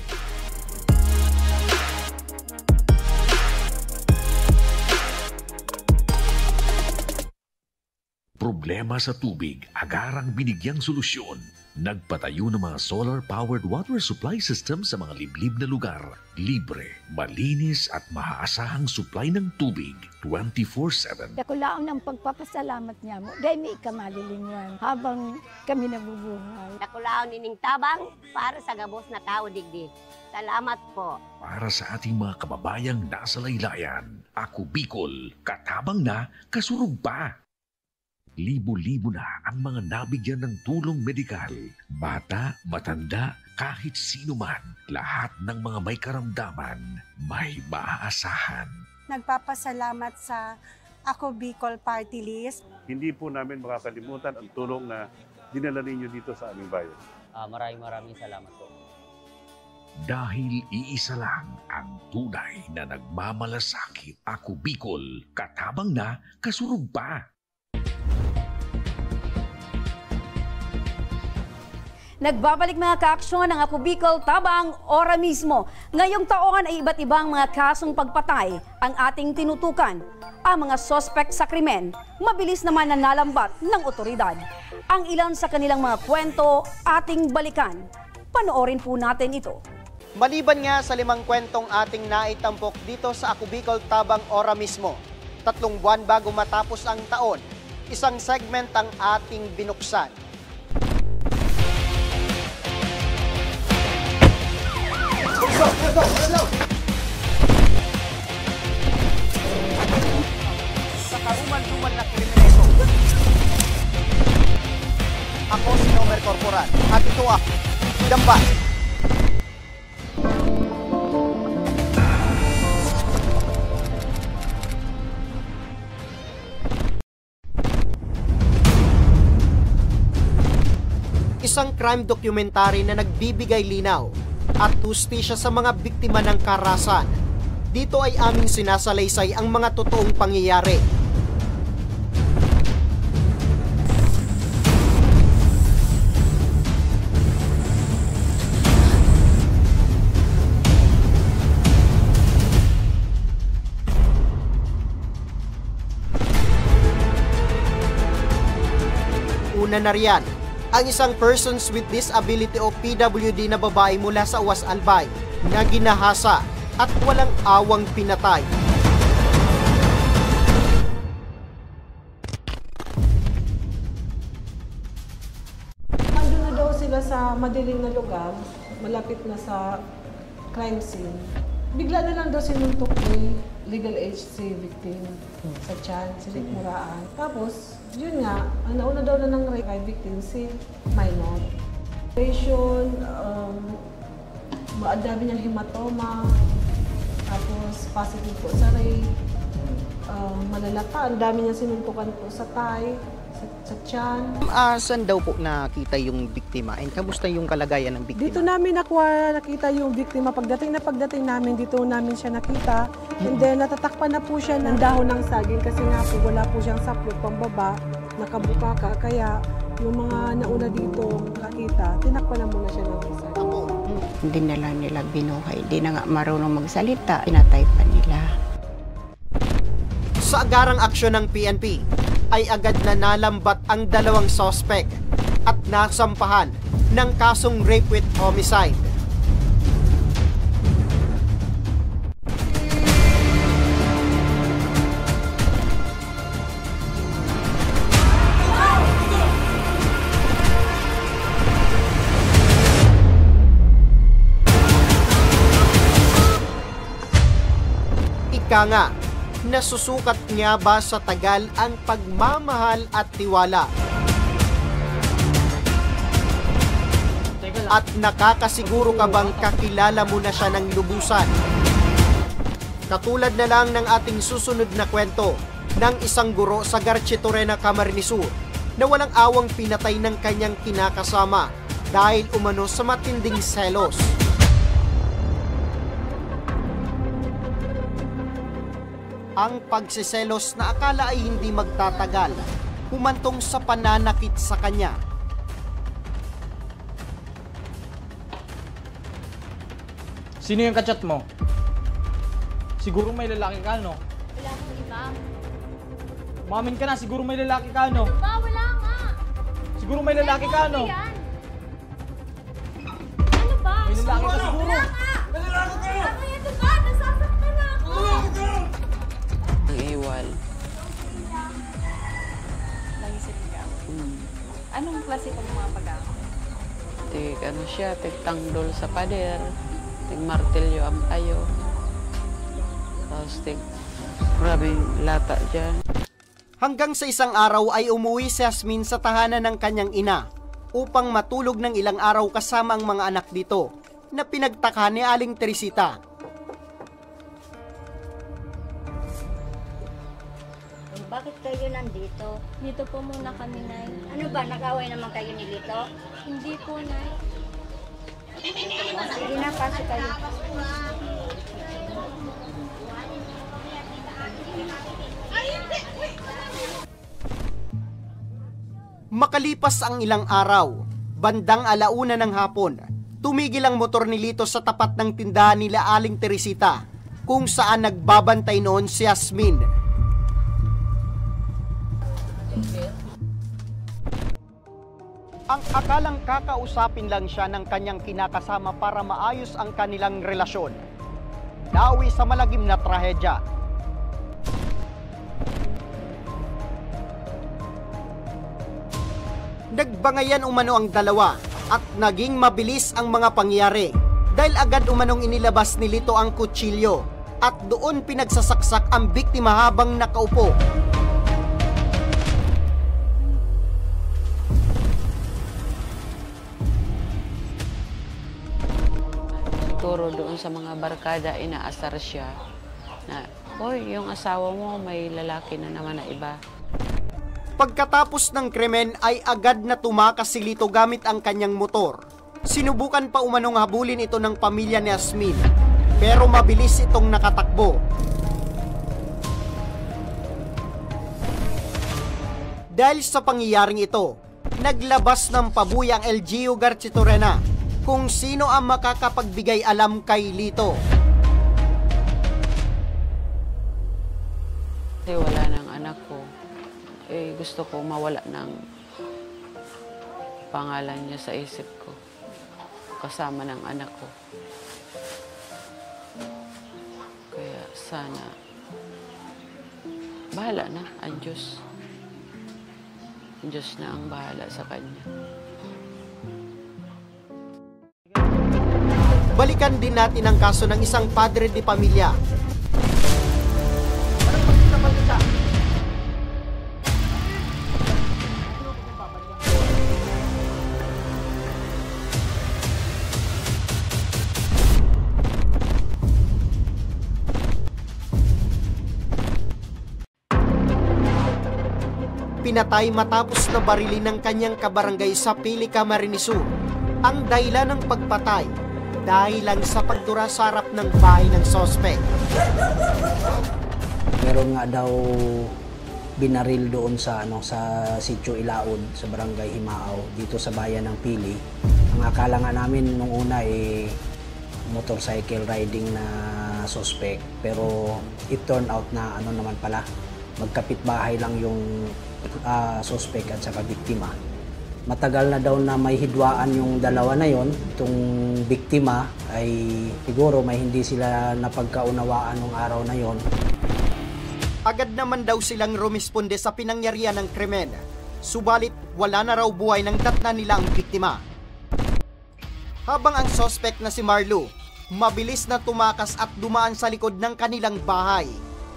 Problema sa tubig, agarang binigyang solusyon. Nagpatayo ng mga solar-powered water supply system sa mga liblib na lugar. Libre, malinis at maaasahang supply ng tubig 24/7.
Dakulaang ng pagpapasalamat niya mo, dahil may ikamalilingan habang kami nabubuhay.
Dakulaang nining tabang para sa gabos na tao digdi. Salamat po.
Para sa ating mga kababayang nasa laylayan, Ako Bicol, katabang na, kasurug pa. Libo-libo na ang mga nabigyan ng tulong medikal. Bata, matanda, kahit sino man, lahat ng mga may karamdaman, may maaasahan.
Nagpapasalamat sa Ako Bicol Party List.
Hindi po namin makakalimutan ang tulong na dinala ninyo dito sa aming bayan.
Maraming salamat po.
Dahil iisa lang ang tunay na nagmamalasakit. Ako Bicol, katabang na, kasurug pa.
Nagbabalik mga kaaksyon ng Ako Bicol Tabang ora mismo. Ngayong taon ay iba't ibang mga kasong pagpatay ang ating tinutukan. Ang mga sospek sa krimen, mabilis naman na nalambat ng otoridad. Ang ilan sa kanilang mga kwento ating balikan. Panoorin po natin ito.
Maliban nga sa 5 kwentong ating naitampok dito sa Ako Bicol Tabang ora mismo, 3 buwan bago matapos ang taon, isang segment ang ating binuksan. Sa karuman-duman na kriminero. Ako si Nomer Corporal at ito ang Damban. Isang crime documentary na nagbibigay linaw at hustisya sa mga biktima ng karahasan. Dito ay aming sinasalaysay ang mga totoong pangyayari. Una na riyan, ang isang persons with disability o PWD na babae mula sa Uwas Albay na ginahasa at walang awang pinatay.
Andun na daw sila sa madilim na lugar, malapit na sa crime scene. Bigla na lang daw sinuntok ni legal age si victim sa tiyan, sinikmuraan. Tapos, Yun nga, ang nauna daw na ng rape ay victim si minor. Patient, ang dami niyang hematoma, tapos positive po sa rape, malalata, ang dami niyang sinuntukan po sa thigh, sa tiyan.
Saan daw po nakita yung biktima and kamusta yung kalagayan ng biktima?
Dito namin nakita yung biktima. Pagdating namin, dito namin siya nakita. And then natatakpan na po siya ng dahon ng saging kasi nga po wala po siyang saplot pambaba, nakabuka ka. Kaya yung mga nauna dito nakita, tinakpan na muna siya ng saging.
Hindi nila binuhay. Hindi na nga marunong magsalita. Pinatay pa nila.
Sa agarang aksyon ng PNP, ay agad na nalambat ang dalawang sospek at nasampahan ng kasong rape with homicide. Ika nga, nasusukat nga ba sa tagal ang pagmamahal at tiwala? At nakakasiguro ka bang kakilala mo na siya ng lubusan? Katulad na lang ng ating susunod na kwento ng isang guro sa Garchitorena, Camarines Sur na walang awang pinatay ng kanyang kinakasama dahil umano sa matinding selos. Ang pagsiselos na akala ay hindi magtatagal, humantong sa pananakit sa kanya.
Sino yung kachat mo? Siguro may lalaki ka, no?
Wala akong iba.
Umamin ka na, siguro may lalaki ka, no?
Ba, wala nga.
Siguro may lalaki ka, no?
Ano ba?
May lalaki ka siguro.
Wala nga. May lalaki ka. Ano yan, diba? Nasasaktan na ako.
Iwal.
Nagisip ka? Anong klase pang mga pag-ako?
Ano siya, tanggol sa pader, martilyo ang payo. Tapos grabing lata dyan.
Hanggang sa isang araw ay umuwi si Yasmin sa tahanan ng kanyang ina upang matulog ng ilang araw kasama ang mga anak dito na pinagtaka ni Aling Teresita.
Bakit kayo nandito?
Dito po muna kami, Nay.
Ano ba, nag-away naman kayo ni Lito?
Hindi po, Nay.
Sige na, pasok kayo.
Makalipas ang ilang araw, bandang 1:00 ng hapon, tumigil ang motor ni Lito sa tapat ng tindahan nila Aling Teresita, kung saan nagbabantay noon si Yasmin. Ang akalang kakausapin lang siya ng kanyang kinakasama para maayos ang kanilang relasyon, nawi sa malagim na trahedya. Nagbangayan umano ang dalawa at naging mabilis ang mga pangyayari dahil agad umanong inilabas ni Lito ang kutsilyo at doon pinagsasaksak ang biktima habang nakaupo.
Siguro doon sa mga barkada, inaasar siya na, "Hoy, yung asawa mo may lalaki na naman na iba."
Pagkatapos ng krimen ay agad na tumakas si Lito gamit ang kanyang motor. Sinubukan pa umanong habulin ito ng pamilya ni Yasmin, pero mabilis itong nakatakbo. Dahil sa pangyayaring ito, naglabas ng pabuya ang LGU Garchitorena kung sino ang makakapagbigay alam kay Lito.
Kasi wala ng anak ko. Gusto ko mawala ng pangalan niya sa isip ko. Kasama ng anak ko. Kaya sana, bahala na ang Diyos. Ang Diyos na ang bahala sa kanya.
Balikan din natin ang kaso ng isang padre de pamilya. Pinatay matapos na barilin ng kanyang kabarangay sa Pili, Camarines Sur. Ang dahilan ng pagpatay dahil lang sa pagdura sa harap ng bahay ng sospek.
Meron nga daw binaril doon sa Sitio Ilaod sa Barangay Himao dito sa bayan ng Pili. Ang akala nga namin nung una motorcycle riding na suspect, pero it turned out na naman pala, magkapitbahay lang yung suspect at saka biktima. Matagal na daw na may hidwaan yung dalawa na yon. Itong biktima ay siguro may hindi sila napagkaunawaan nung araw na yon.
Agad naman daw silang rumisponde sa pinangyarihan ng krimen. Subalit wala na raw buhay ng datna nila ang biktima. Habang ang suspect na si Marlo, mabilis na tumakas at dumaan sa likod ng kanilang bahay.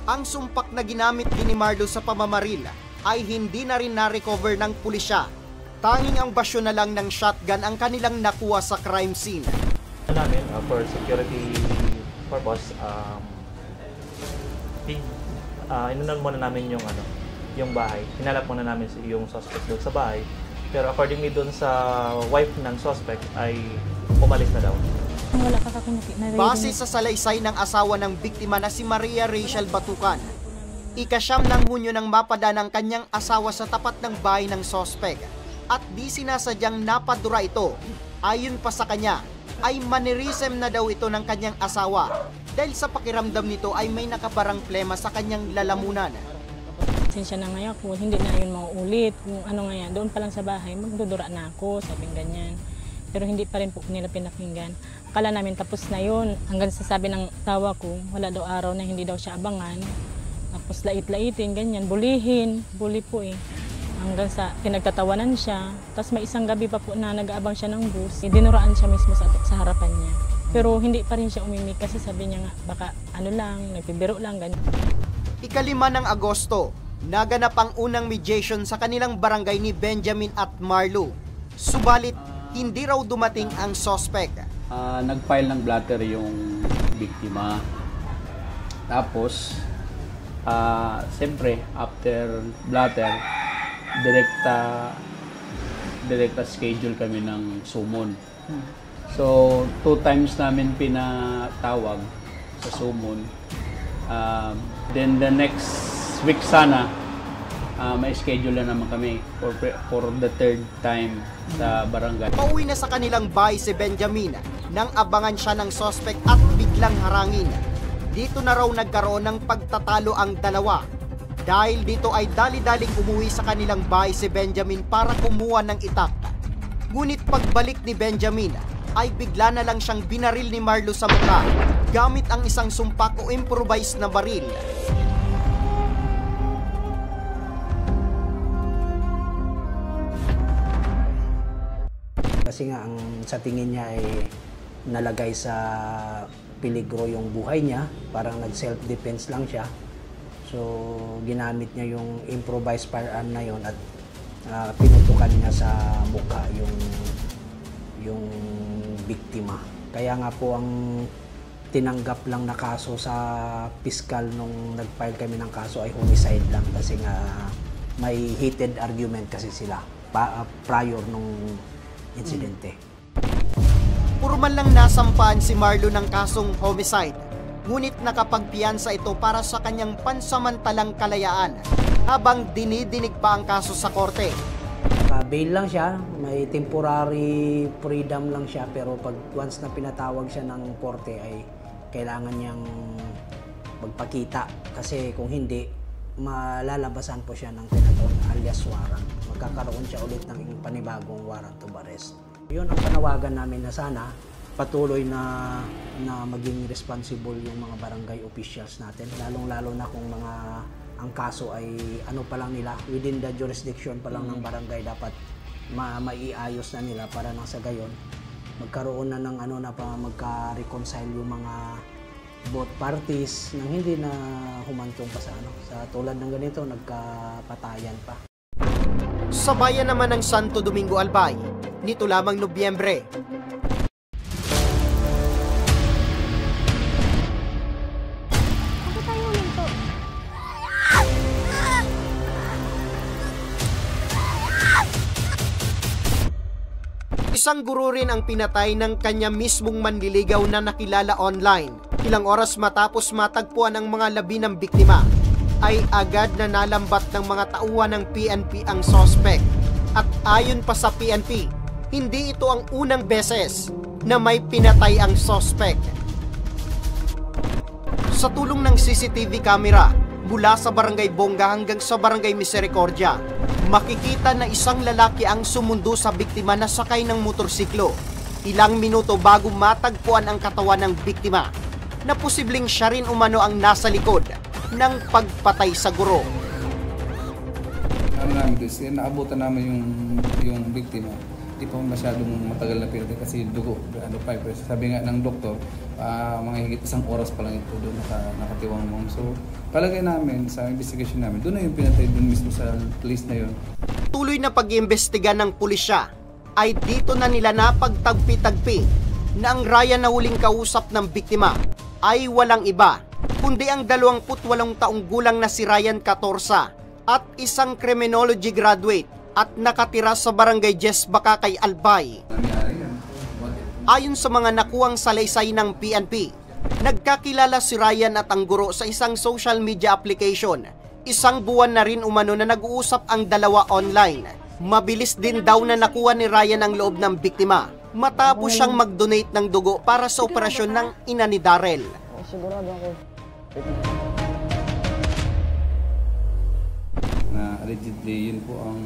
Ang sumpak na ginamit din ni Marlo sa pamamaril ay hindi na rin na-recover ng pulisya. Tanging ang basyo na lang ng shotgun ang kanilang nakuha sa crime scene.
Namin, for security purpose, inunan muna namin yung bahay. Hinalap muna namin yung suspect doon sa bahay. Pero accordingly doon sa wife ng suspect ay umalis na daw.
Base sa salaysay ng asawa ng biktima na si Maria Rachel Batukan, ika-9 ng Hunyo nang mapada ng kanyang asawa sa tapat ng bahay ng suspect at di sinasadyang napadura ito. Ayon pa sa kanya, ay mannerism na daw ito ng kanyang asawa dahil sa pakiramdam nito ay may nakabarang plema sa kanyang lalamunan.
Pasensya na ngayon ako, hindi na yun mauulit. Kung ngayon, doon pa lang sa bahay, magdudura na ako, sabing ganyan. Pero hindi pa rin po nila pinakinggan. Akala namin tapos na yun. Hanggang sa sabi ng tawa ko, wala daw araw na hindi daw siya abangan. Tapos lait-laitin, ganyan, bulihin, bully po eh. Hanggang sa pinagtatawanan siya. Tapos may isang gabi pa po na nag-aabang siya ng bus. Dinuraan siya mismo sa harapan niya. Pero hindi pa rin siya umimik kasi sabi niya nga, baka nagpibiro lang, ganyan.
Ika-5 ng Agosto, naganap ang unang mediation sa kanilang barangay ni Benjamin at Marlo. Subalit, hindi raw dumating ang suspect.
Nag-file ng blatter yung biktima. Tapos, siyempre, after blatter, direkta schedule kami ng summon. So, 2 times namin pinatawag sa summon. Then the next week sana, may schedule na naman kami for the 3rd time sa barangay.
Pauwi na sa kanilang bahay si Benjamin nang abangan siya ng suspect at biglang harangin. Dito na raw nagkaroon ng pagtatalo ang dalawa. Dahil dito ay dali-daling umuwi sa kanilang bahay si Benjamin para kumuha ng itak. Ngunit pagbalik ni Benjamin ay bigla na lang siyang binaril ni Marlo sa mukha gamit ang isang sumpak o improvised na baril.
Kasi nga sa tingin niya ay nalagay sa peligro yung buhay niya, parang nag-self-defense lang siya. So ginamit niya yung improvised firearm na yon at pinutukan niya sa mukha yung biktima. Kaya nga po ang tinanggap lang na kaso sa piskal nung nag-file kami ng kaso ay homicide lang kasi nga may heated argument kasi sila prior nung insidente.
Purman lang nasampahan si Marlo ng kasong homicide, ngunit nakapagpiyansa ito para sa kanyang pansamantalang kalayaan habang dinidinig pa ang kaso sa korte.
Bail lang siya, may temporary freedom lang siya, pero pag once na pinatawag siya ng korte ay kailangan niyang magpakita kasi kung hindi, malalabasan po siya ng tinatawag na alias warrant. Magkakaroon siya ulit ng panibagong warrant of arrest. Yun ang panawagan namin na sana patuloy na maging responsible yung mga barangay officials natin, lalong-lalo na kung ang kaso ay pa lang nila, within the jurisdiction pa lang ng barangay, dapat maiayos na nila para nang sa gayon magkaroon na ng magka-reconcile yung mga both parties nang hindi na humantong pa sa tulad ng ganito, nagkapatayan pa.
Sa bayan naman ng Santo Domingo, Albay, nito lamang Nobyembre, Isang guro rin ang pinatay ng kanya mismong manliligaw na nakilala online. Ilang oras matapos matagpuan ang mga labi ng biktima, ay agad na nalambat ng mga tauhan ng PNP ang suspect. At ayon pa sa PNP, hindi ito ang unang beses na may pinatay ang suspect. Sa tulong ng CCTV camera, mula sa Barangay Bongga hanggang sa Barangay Misericordia, makikita na isang lalaki ang sumundo sa biktima na sakay ng motorsiklo. Ilang minuto bago matagpuan ang katawan ng biktima, na posibleng siya rin umano ang nasa likod ng pagpatay sa guro.
Ano namin kasi naabutan namin yung biktima. Hindi pa masyadong matagal na period kasi dugo, sabi nga ng doktor, mga higit 1 oras pa lang ito doon nakatiwang mo. So palagay namin sa investigation namin, doon na yung pinatay doon mismo sa place na yun.
Tuloy na pag-iimbestiga ng pulisya ay dito na nila napagtagpi-tagpi na ang Ryan na huling kausap ng biktima ay walang iba kundi ang 28 taong gulang na si Ryan Catorza at isang criminology graduate at nakatira sa Barangay Jess Bakakay, Albay. Ayon sa mga nakuhang salaysay ng PNP, nagkakilala si Ryan at ang guro sa isang social media application. 1 buwan na rin umano na nag-uusap ang dalawa online. Mabilis din daw na nakuha ni Ryan ang loob ng biktima matapos siyang mag-donate ng dugo para sa operasyon ng ina ni Darrell.
Sigurado ako. Na allegedly yun po ang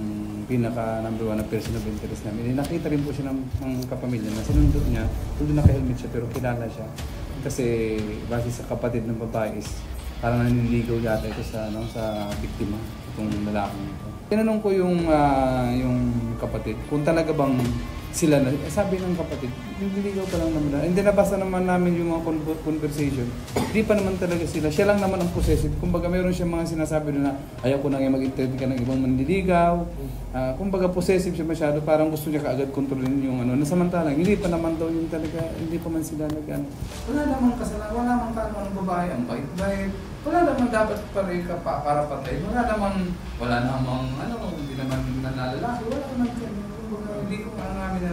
pinaka number 1 na person of interest namin. Nakita rin po siya ng kapamilya na sinundot niya, tuloy naka-helmet siya pero kilala siya. Kasi base sa kapatid ng babae is parang naniligaw yata ito sa biktima, itong lalaking ito. Tinanong ko yung kapatid kung talaga bang sila na, sabi ng kapatid, nililigaw pa lang naman. Hindi nabasa naman namin yung mga conversation. Hindi pa naman talaga sila. Siya lang naman ang possessive. Kumbaga mayroon siya mga sinasabi na ayaw ko nang mag-interview ka ng ibang manliligaw. Kumbaga possessive siya masyado. Parang gusto niya kaagad kontrolin yung nasamantalang. Hindi pa naman daw yung talaga, hindi pa man sila wala namang kasalanan, wala namang kaano ng babae. Ang bait-bait. Wala namang dapat para patay. Wala namang hindi naman nalalaki. Wala naman hindi ko namin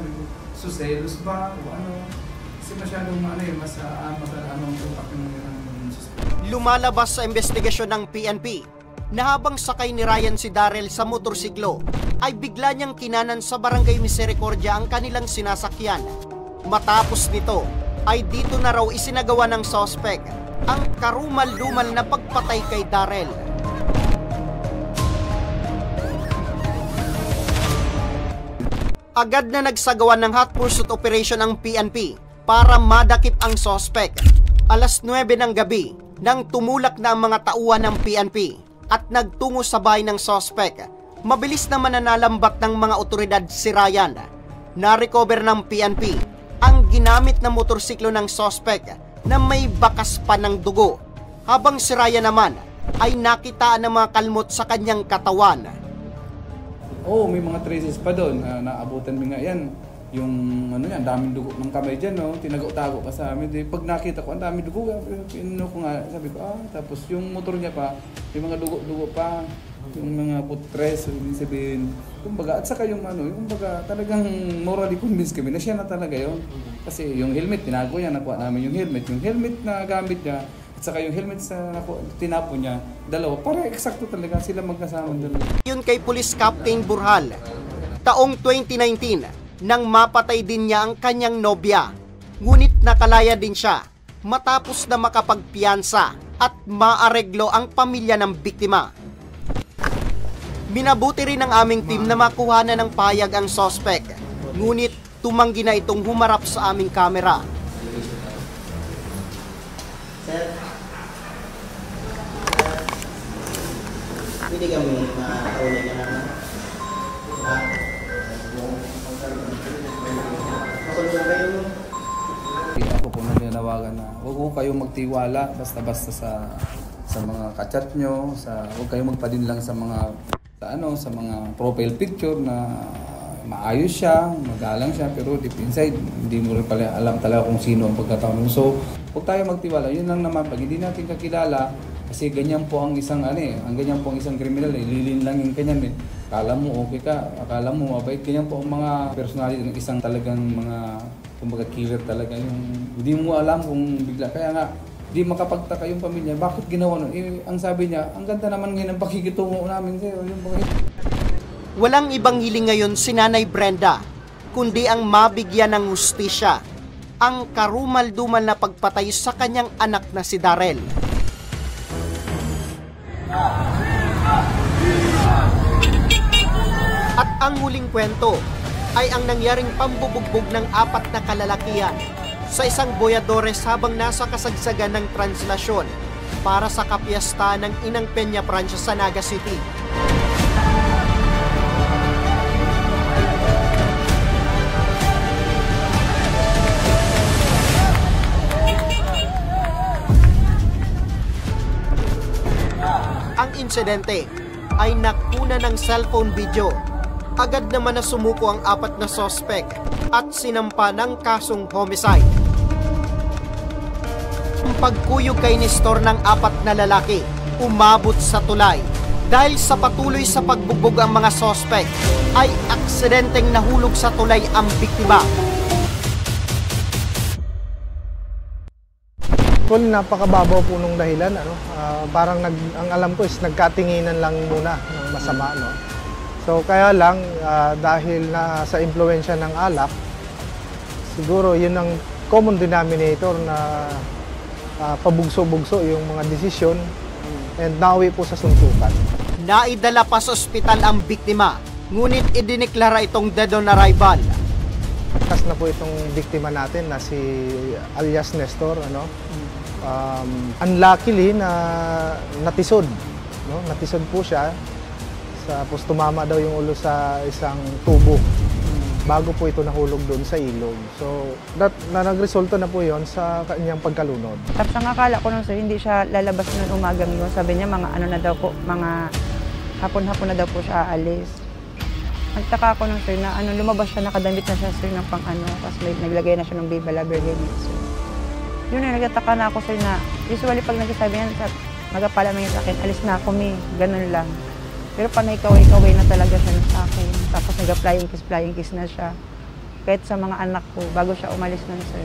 suselos ba o kasi masyadong mas ang utak yung
lumalabas sa investigasyon ng PNP na habang sakay ni Ryan si Darrell sa motorsiklo ay bigla niyang kinanan sa Barangay Misericordia ang kanilang sinasakyan. Matapos nito ay dito na raw isinagawa ng suspect ang karumal-dumal na pagpatay kay Darrell. Agad na nagsagawa ng hot pursuit operation ang PNP para madakip ang suspect. 9:00 ng gabi nang tumulak na ang mga tauhan ng PNP at nagtungo sa bahay ng suspect. Mabilis naman na nalambat ng mga otoridad si Ryan. Na-recover ng PNP ang ginamit na motorsiklo ng suspect na may bakas pa ng dugo. Habang si Ryan naman ay nakitaan ng mga kalmot sa kanyang katawan.
May mga traces pa doon. Naabutan mo nga yan. Yung daming dugo ng kamay dyan, tinago-tago pa sa amin. Pag nakita ko, ang daming dugo, sabi ko, tapos yung motor niya pa, yung mga dugo pa, yung mga putres, ibig sabihin. Kumbaga, at saka yung kumbaga, talagang morally convinced kami na siya na talaga yun. Kasi yung helmet, tinago niya, nakuha namin yung helmet na gamit niya, at saka yung helmet sa tinapo niya, dalawa, para eksakto talaga sila magkasama dalawa.
Yun kay Police Captain Burhal, taong 2019, nang mapatay din niya ang kanyang nobya. Ngunit nakalaya din siya matapos na makapagpiyansa at maareglo ang pamilya ng biktima. Minabuti rin ng aming team na makuhanan ng payag ang suspect, ngunit tumanggi na itong humarap sa aming kamera.
Pwede kami makauli ka naman.
Ako po nananawagan na huwag po kayong magtiwala basta-basta sa mga kachat nyo, huwag kayong magpadin lang sa mga profile picture na maayos siya, magalang siya, pero deep inside hindi mo rin pala alam talaga kung sino ang pagkatao. So huwag tayo magtiwala. Yun lang naman, pag hindi natin kakilala, kasi ganyan po ang isang ganyan po ang isang kriminal, lilin lang yung kanyan. Akala mo okay ka, akala mo mabait. Ganyan po ang mga personality ng isang talagang mga kumbaga killer talaga. Yung hindi mo alam kung bigla. Kaya nga, di makapagtaka yung pamilya, bakit ginawa nun? Ang sabi niya, ang ganda naman ngayon ang pakikitungo namin sa'yo.
Walang ibang hiling ngayon si Nanay Brenda, kundi ang mabigyan ng hustisya ang karumal-dumal na pagpatay sa kanyang anak na si Darrell. At ang huling kwento ay ang nangyaring pambubugbog ng 4 na kalalakihan sa isang boyadores habang nasa kasagsagan ng translasyon para sa kapiesta ng Inang Peña Branch sa Naga City. Ang insidente ay nakuna ng cellphone video. Agad naman na sumuko ang 4 na sospek at sinampa ng kasong homicide. Ang pagkuyog kay Nestor ng 4 na lalaki umabot sa tulay. Dahil sa patuloy sa pagbugbog ang mga sospek, ay aksidenteng nahulog sa tulay ang biktima.
Well, napakababaw po nung dahilan. Parang ang alam ko is nagkatinginan lang muna ng masama. No? So kaya lang, dahil na sa impluensya ng alak, siguro yun ang common denominator na pabugso-bugso yung mga desisyon and nawi po sa suntukan.
Naidala pa sa ospital ang biktima, ngunit idineklara itong dead on arrival.
Kas na po itong biktima natin na si alias Nestor. Unluckily na natisod. No? Natisod po siya. Tapos tumama daw yung ulo sa isang tubo bago po ito nahulog doon sa ilog. So, nagresulta na po yon sa kanyang pagkalunod.
Tapos ang akala ko nun, sir, hindi siya lalabas ng umagang yun. Sabi niya, mga ano na daw po, mga hapon-hapon na daw po siya aalis. Nagtaka ako nun, sir, na lumabas siya, nakadamit na siya, sir, ng pang-ano. Tapos naglagay na siya ng Viva La Virgen, sir. Yun na, nagtataka na ako, sir, na usually pag nagsasabi yan, magapala man yun sa akin, alis na ako, ganun lang. Pero panay kaway-kaway na talaga siya sa akin. Tapos nag-flying kiss na siya. Kahit sa mga anak ko, bago siya umalis nun, sir.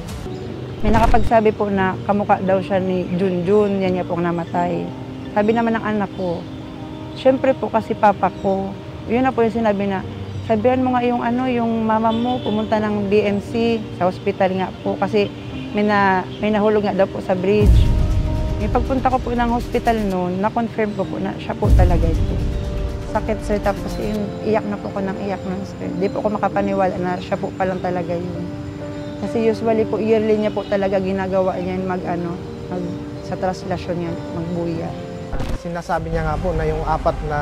May nakapagsabi po na kamukha daw siya ni Junjun, yan niya pong namatay. Sabi naman ng anak ko, syempre po kasi papa ko. Yun na po yung sinabi na, sabihan mo nga yung mama mo, pumunta ng BMC, sa hospital nga po. Kasi may nahulog nga daw po sa bridge. Yung pagpunta ko po ng hospital noon, na-confirm ko po na siya po talaga ito. Sakit, sir, tapos iyak na po ko ng iyak nun, sir. Di po ako makapaniwala na siya po palang talaga yun. Kasi usually po, yearly niya po talaga ginagawa niya sa translasyon niya, magbuya.
Sinasabi niya nga po na yung 4 na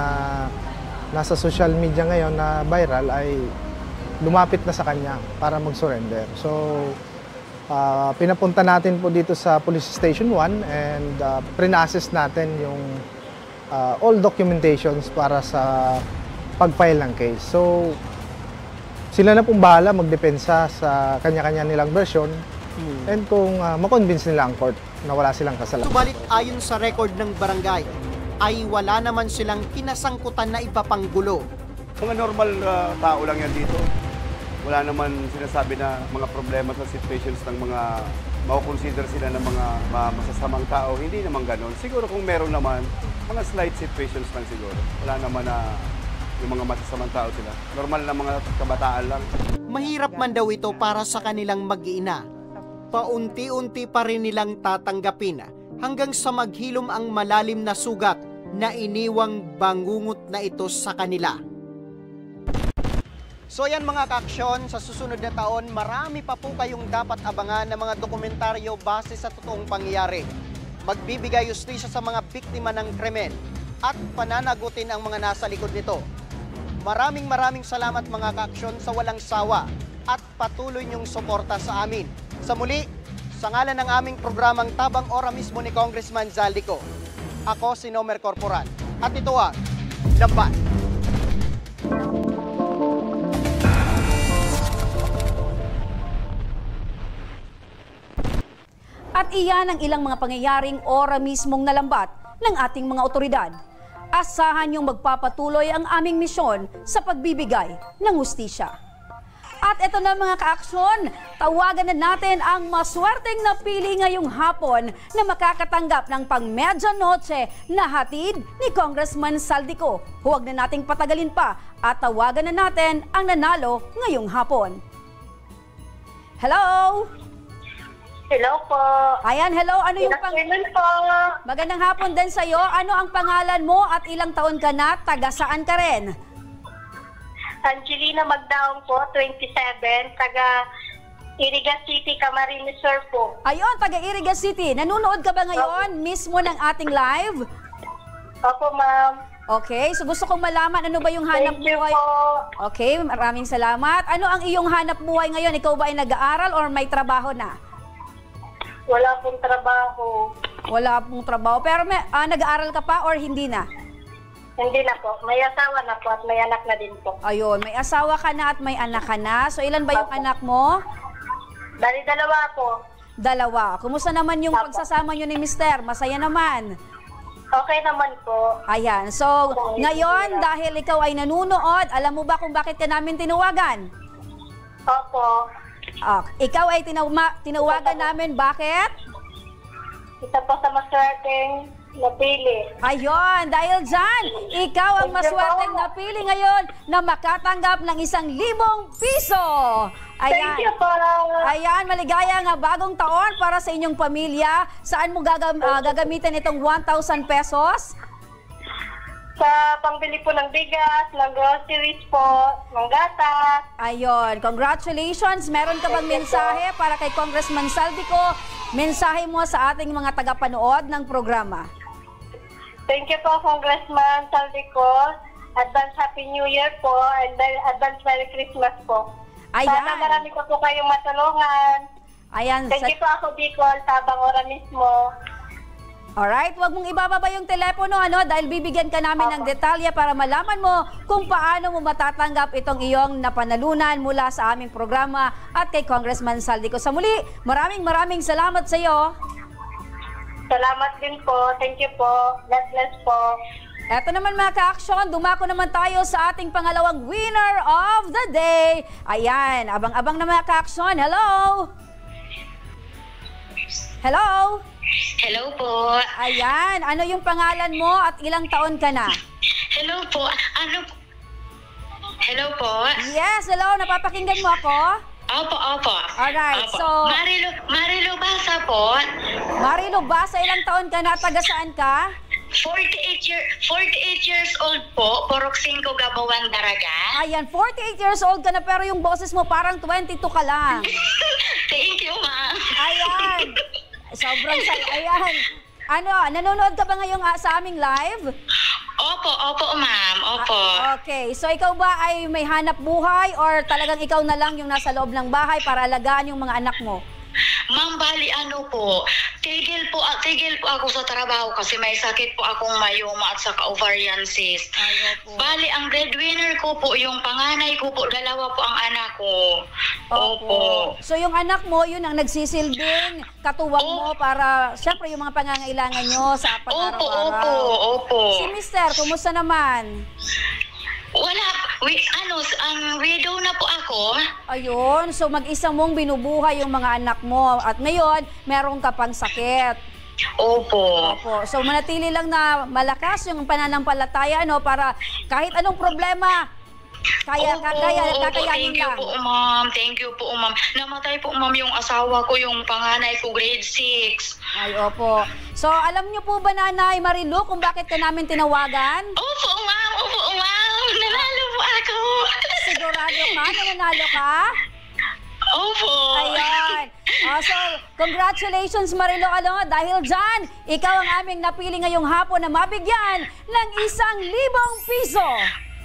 nasa social media ngayon na viral ay lumapit na sa kanya para mag-surrender. So, pinapunta natin po dito sa Police Station 1 and pre-assess natin yung all documentations para sa pag-file ng case. So, sila na pong bahala magdepensa sa kanya-kanya nilang version and kung makonvince nila ang court na wala silang kasalanan.
Subalit ayon sa record ng barangay, ay wala naman silang kinasangkutan na iba pang gulo.
Mga normal tao lang yan dito. Wala naman sinasabi na mga problema sa situations ng mga maukonsider sila ng mga masasamang tao. Hindi naman ganon. Siguro kung meron naman, mga slight situations lang siguro. Wala naman na yung mga masasamang tao sila. Normal na mga kabataan lang.
Mahirap man daw ito para sa kanilang mag-iina. Paunti-unti pa rin nilang tatanggapin hanggang sa maghilom ang malalim na sugat na iniwang bangungot na ito sa kanila. So yan mga kaaksyon, sa susunod na taon, marami pa po kayong dapat abangan ng mga dokumentaryo base sa totoong pangyayari. Magbibigay hustisya sa mga biktima ng krimen at pananagutin ang mga nasa likod nito. Maraming salamat mga kaaksyon sa walang sawa at patuloy niyong suporta sa amin. Sa muli, sa ngalan ng aming programang Tabang Ora mismo ni Congressman Zaldico, ako si Nomer Corporal at ito ang Lambat.
At iyan ang ilang mga pangyayaring ora mismong nalambat ng ating mga otoridad. asahan yung magpapatuloy ang aming misyon sa pagbibigay ng hustisya. At ito na mga kaaksyon, tawagan na natin ang maswerteng napili ngayong hapon na makakatanggap ng pang-medyanoche na hatid ni Congressman Saldico. Huwag na nating patagalin pa at tawagan na natin ang nanalo ngayong hapon. Hello?
Hello po.
Ayan, hello. Ano yung
po.
Magandang hapon din sa'yo. Ano ang pangalan mo at ilang taon ka na? Taga saan ka rin?
Angelina Magdaong po, 27, taga Iriga City, Camarines Sur po.
Ayun, taga Iriga City. Nanonood ka ba ngayon mismo ng ating live?
Opo, ma'am.
Okay, so gusto kong malaman ano ba yung hanap buhay? Okay, maraming salamat. Ano ang iyong hanap buhay ngayon? Ikaw ba ay nag-aaral or may trabaho na?
Wala pong trabaho.
Wala pong trabaho. Pero nag-aaral ka pa or hindi na?
Hindi na po. May asawa na po at may anak na din po.
Ayun, may asawa ka na at may anak ka na. So ilan ba yung anak mo?
Dalawa po.
Dalawa. Kumusta naman yung pagsasama nyo ni Mister? Masaya naman?
Okay naman po.
Ayan. So ngayon, dahil ikaw ay nanunood, alam mo ba kung bakit ka namin tinawagan?
Opo.
Ikaw ay tinawagan namin. Bakit?
Isa po sa maswerteng napili.
Ayun, dahil dyan, ikaw ang maswerteng napili ngayon na makatanggap ng 1,000 piso. Ayan.
Thank you po.
Ayan, maligayang bagong taon para sa inyong pamilya. Saan mo gagamitin itong 1,000 pesos?
Sa pangbili po ng bigas, ng groceries po, ng gatas.
Ayun, congratulations. Meron ka bang mensahe para kay Congressman Saldico? Mensahe mo sa ating mga tagapanood ng programa.
Thank you po, Congressman Saldico. Advance Happy New Year po and advance Merry Christmas po.
Ayan.
Sana marami ko po kayong matulungan.
Ayan.
Thank you po, ako Bicol, Tabang Ora mismo.
Alright, wag mong ibababa yung telepono dahil bibigyan ka namin ng detalye para malaman mo kung paano mo matatanggap itong iyong napanalunan mula sa aming programa at kay Congressman Saldico. Sa muli, maraming salamat sa iyo.
Salamat din po. Thank you po. God bless po.
Eto naman mga ka-aksyon, dumako naman tayo sa ating pangalawang winner of the day. Ayan, abang-abang na mga ka-aksyon. Hello! Hello!
Hello po.
Ayan, ano yung pangalan mo at ilang taon ka na?
Hello po. Hello po.
Yes, hello. Napapakinggan mo ako?
Opo.
Alright,
opo.
so...
Marilu Basa po.
Marilu Basa, ilang taon ka na? Taga saan ka?
48 years old po. Purok 5, Gabawan, Daraga.
Ayan, 48 years old ka na pero yung boses mo parang 22 ka lang.
Thank you, ma'am.
Ayan. Sobrang ayan. Nanonood ka ba ngayong sa aming live?
Opo, ma'am. Opo.
Okay. So, ikaw ba ay may hanap buhay or talagang ikaw na lang yung nasa loob ng bahay para alagaan yung mga anak mo?
Ma'am, bali tigil po ako sa trabaho kasi may sakit po akong myoma at saka ovarian cyst. Bali, ang breadwinner ko po, yung panganay ko po, 2 po ang anak ko. Opo.
So, yung anak mo, yun ang nagsisilbing katuwang mo para, syempre, yung mga pangangailangan nyo sa pang-araw-araw.
Opo.
Si Mister, kumusta naman?
Wala. Ang widow na po ako.
Ayun. So, mag-isa mong binubuhay yung mga anak mo. At ngayon, meron ka pang sakit.
Opo.
So, manatili lang na malakas yung pananampalataya, para kahit anong problema, kakayanin lang.
Thank you po, ma'am. Namatay po, ma'am, yung asawa ko, yung panganay ko, grade 6.
Ay, opo. So, alam niyo po ba, Nanay Marilu, kung bakit ka namin tinawagan?
Opo, ma'am. Nanalo po ako.
Sigurado ka? Nanalo ka?
Opo.
Ayan. So, congratulations, Marilu, dahil dyan, ikaw ang aming napili ngayong hapon na mabigyan ng 1,000 piso.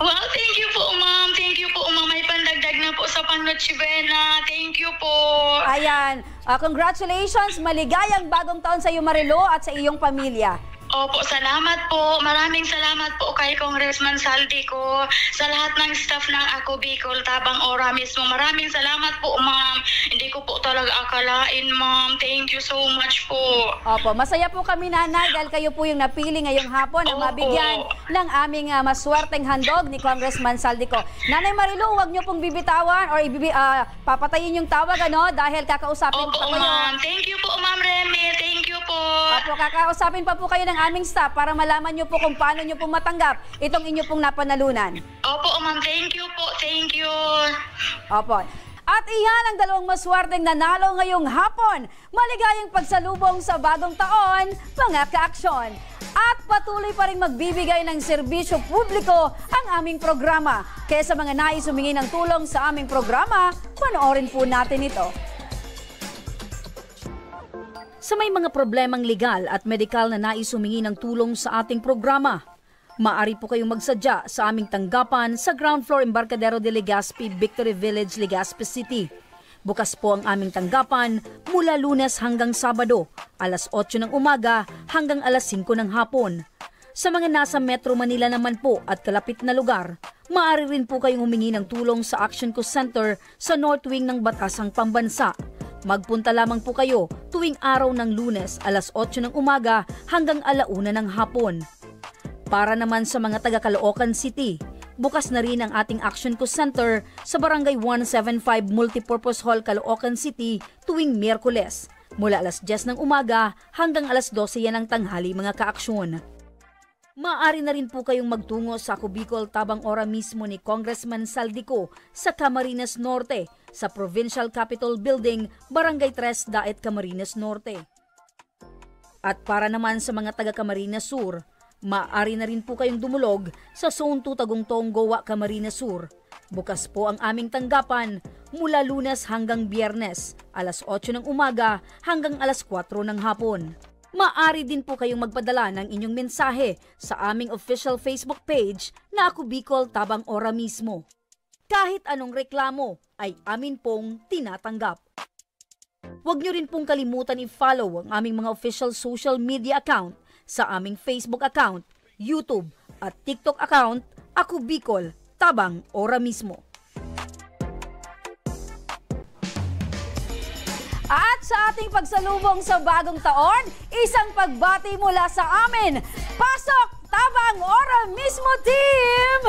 Wow, thank you po, ma'am. Thank you po, ma'am. May pandagdag na po sa Noche Buena. Thank you po.
Ayan. Congratulations. Maligayang bagong taon sa iyo, Marilu, at sa iyong pamilya.
Opo, salamat po. Maraming salamat po kay Congressman Saldico, sa lahat ng staff ng Ako Bicol, Tabang Ora mismo. Maraming salamat po, ma'am. Hindi ko po talaga akalain, ma'am. Thank you so much po.
Opo, masaya po kami, Nanay, dahil kayo po yung napili ngayong hapon na mabigyan ng aming maswerteng handog ni Congressman Saldico. Nanay Marilu, huwag niyo pong bibitawan or papatayin yung tawag, dahil kakausapin pa kayo.
Ma'am. Thank you po, Ma'am Remy. Thank you po.
Opo, kakausapin pa po kayo ng aming staff para malaman niyo po kung paano niyo pong matanggap itong inyo pong napanalunan.
Opo, ma'am. Thank you po. Thank you.
Opo. At iyan ang dalawang maswerteng nanalo ngayong hapon. Maligayang pagsalubong sa bagong taon, mga ka-aksyon. At patuloy pa rin magbibigay ng serbisyo publiko ang aming programa. Kaya sa mga nais humingi ng tulong sa aming programa, panoorin po natin ito. Sa may mga problemang legal at medikal na nais humingi ng tulong sa ating programa, maaari po kayong magsadya sa aming tanggapan sa ground floor Embarcadero de Legazpi, Victory Village, Legazpi City. Bukas po ang aming tanggapan mula Lunes hanggang Sabado, alas 8 ng umaga hanggang alas 5 ng hapon. Sa mga nasa Metro Manila naman po at kalapit na lugar, maaari rin po kayong humingi ng tulong sa Action Co Center sa North Wing ng Batasang Pambansa. Magpunta lamang po kayo tuwing araw ng Lunes, alas 8 ng umaga hanggang alauna ng hapon. Para naman sa mga taga Caloocan City, bukas na rin ang ating Action Co Center sa Barangay 175 Multipurpose Hall, Caloocan City tuwing Miyerkules, mula alas 10 ng umaga hanggang alas 12 yan ng tanghali, mga kaaksyon. Maaari na rin po kayong magtungo sa Ako Bicol tabang ora mismo ni Congressman Saldico sa Camarines Norte, sa Provincial Capitol Building, Barangay 3, Daet, Camarines Norte. At para naman sa mga taga Camarines Sur, maaari na rin po kayong dumulog sa Zone 2 Tagungtong, Gowa, Camarines Sur. Bukas po ang aming tanggapan mula Lunes hanggang Biyernes, alas 8 ng umaga hanggang alas 4 ng hapon. Maaari din po kayong magpadala ng inyong mensahe sa aming official Facebook page na Ako Bicol tabang ora mismo. Kahit anong reklamo ay amin pong tinatanggap. Huwag niyo rin pong kalimutan i-follow ang aming mga official social media account sa aming Facebook account, YouTube at TikTok account, Ako Bicol tabang ora mismo. At sa ating pagsalubong sa bagong taon, isang pagbati mula sa amin. Pasok, tabang ora mismo team!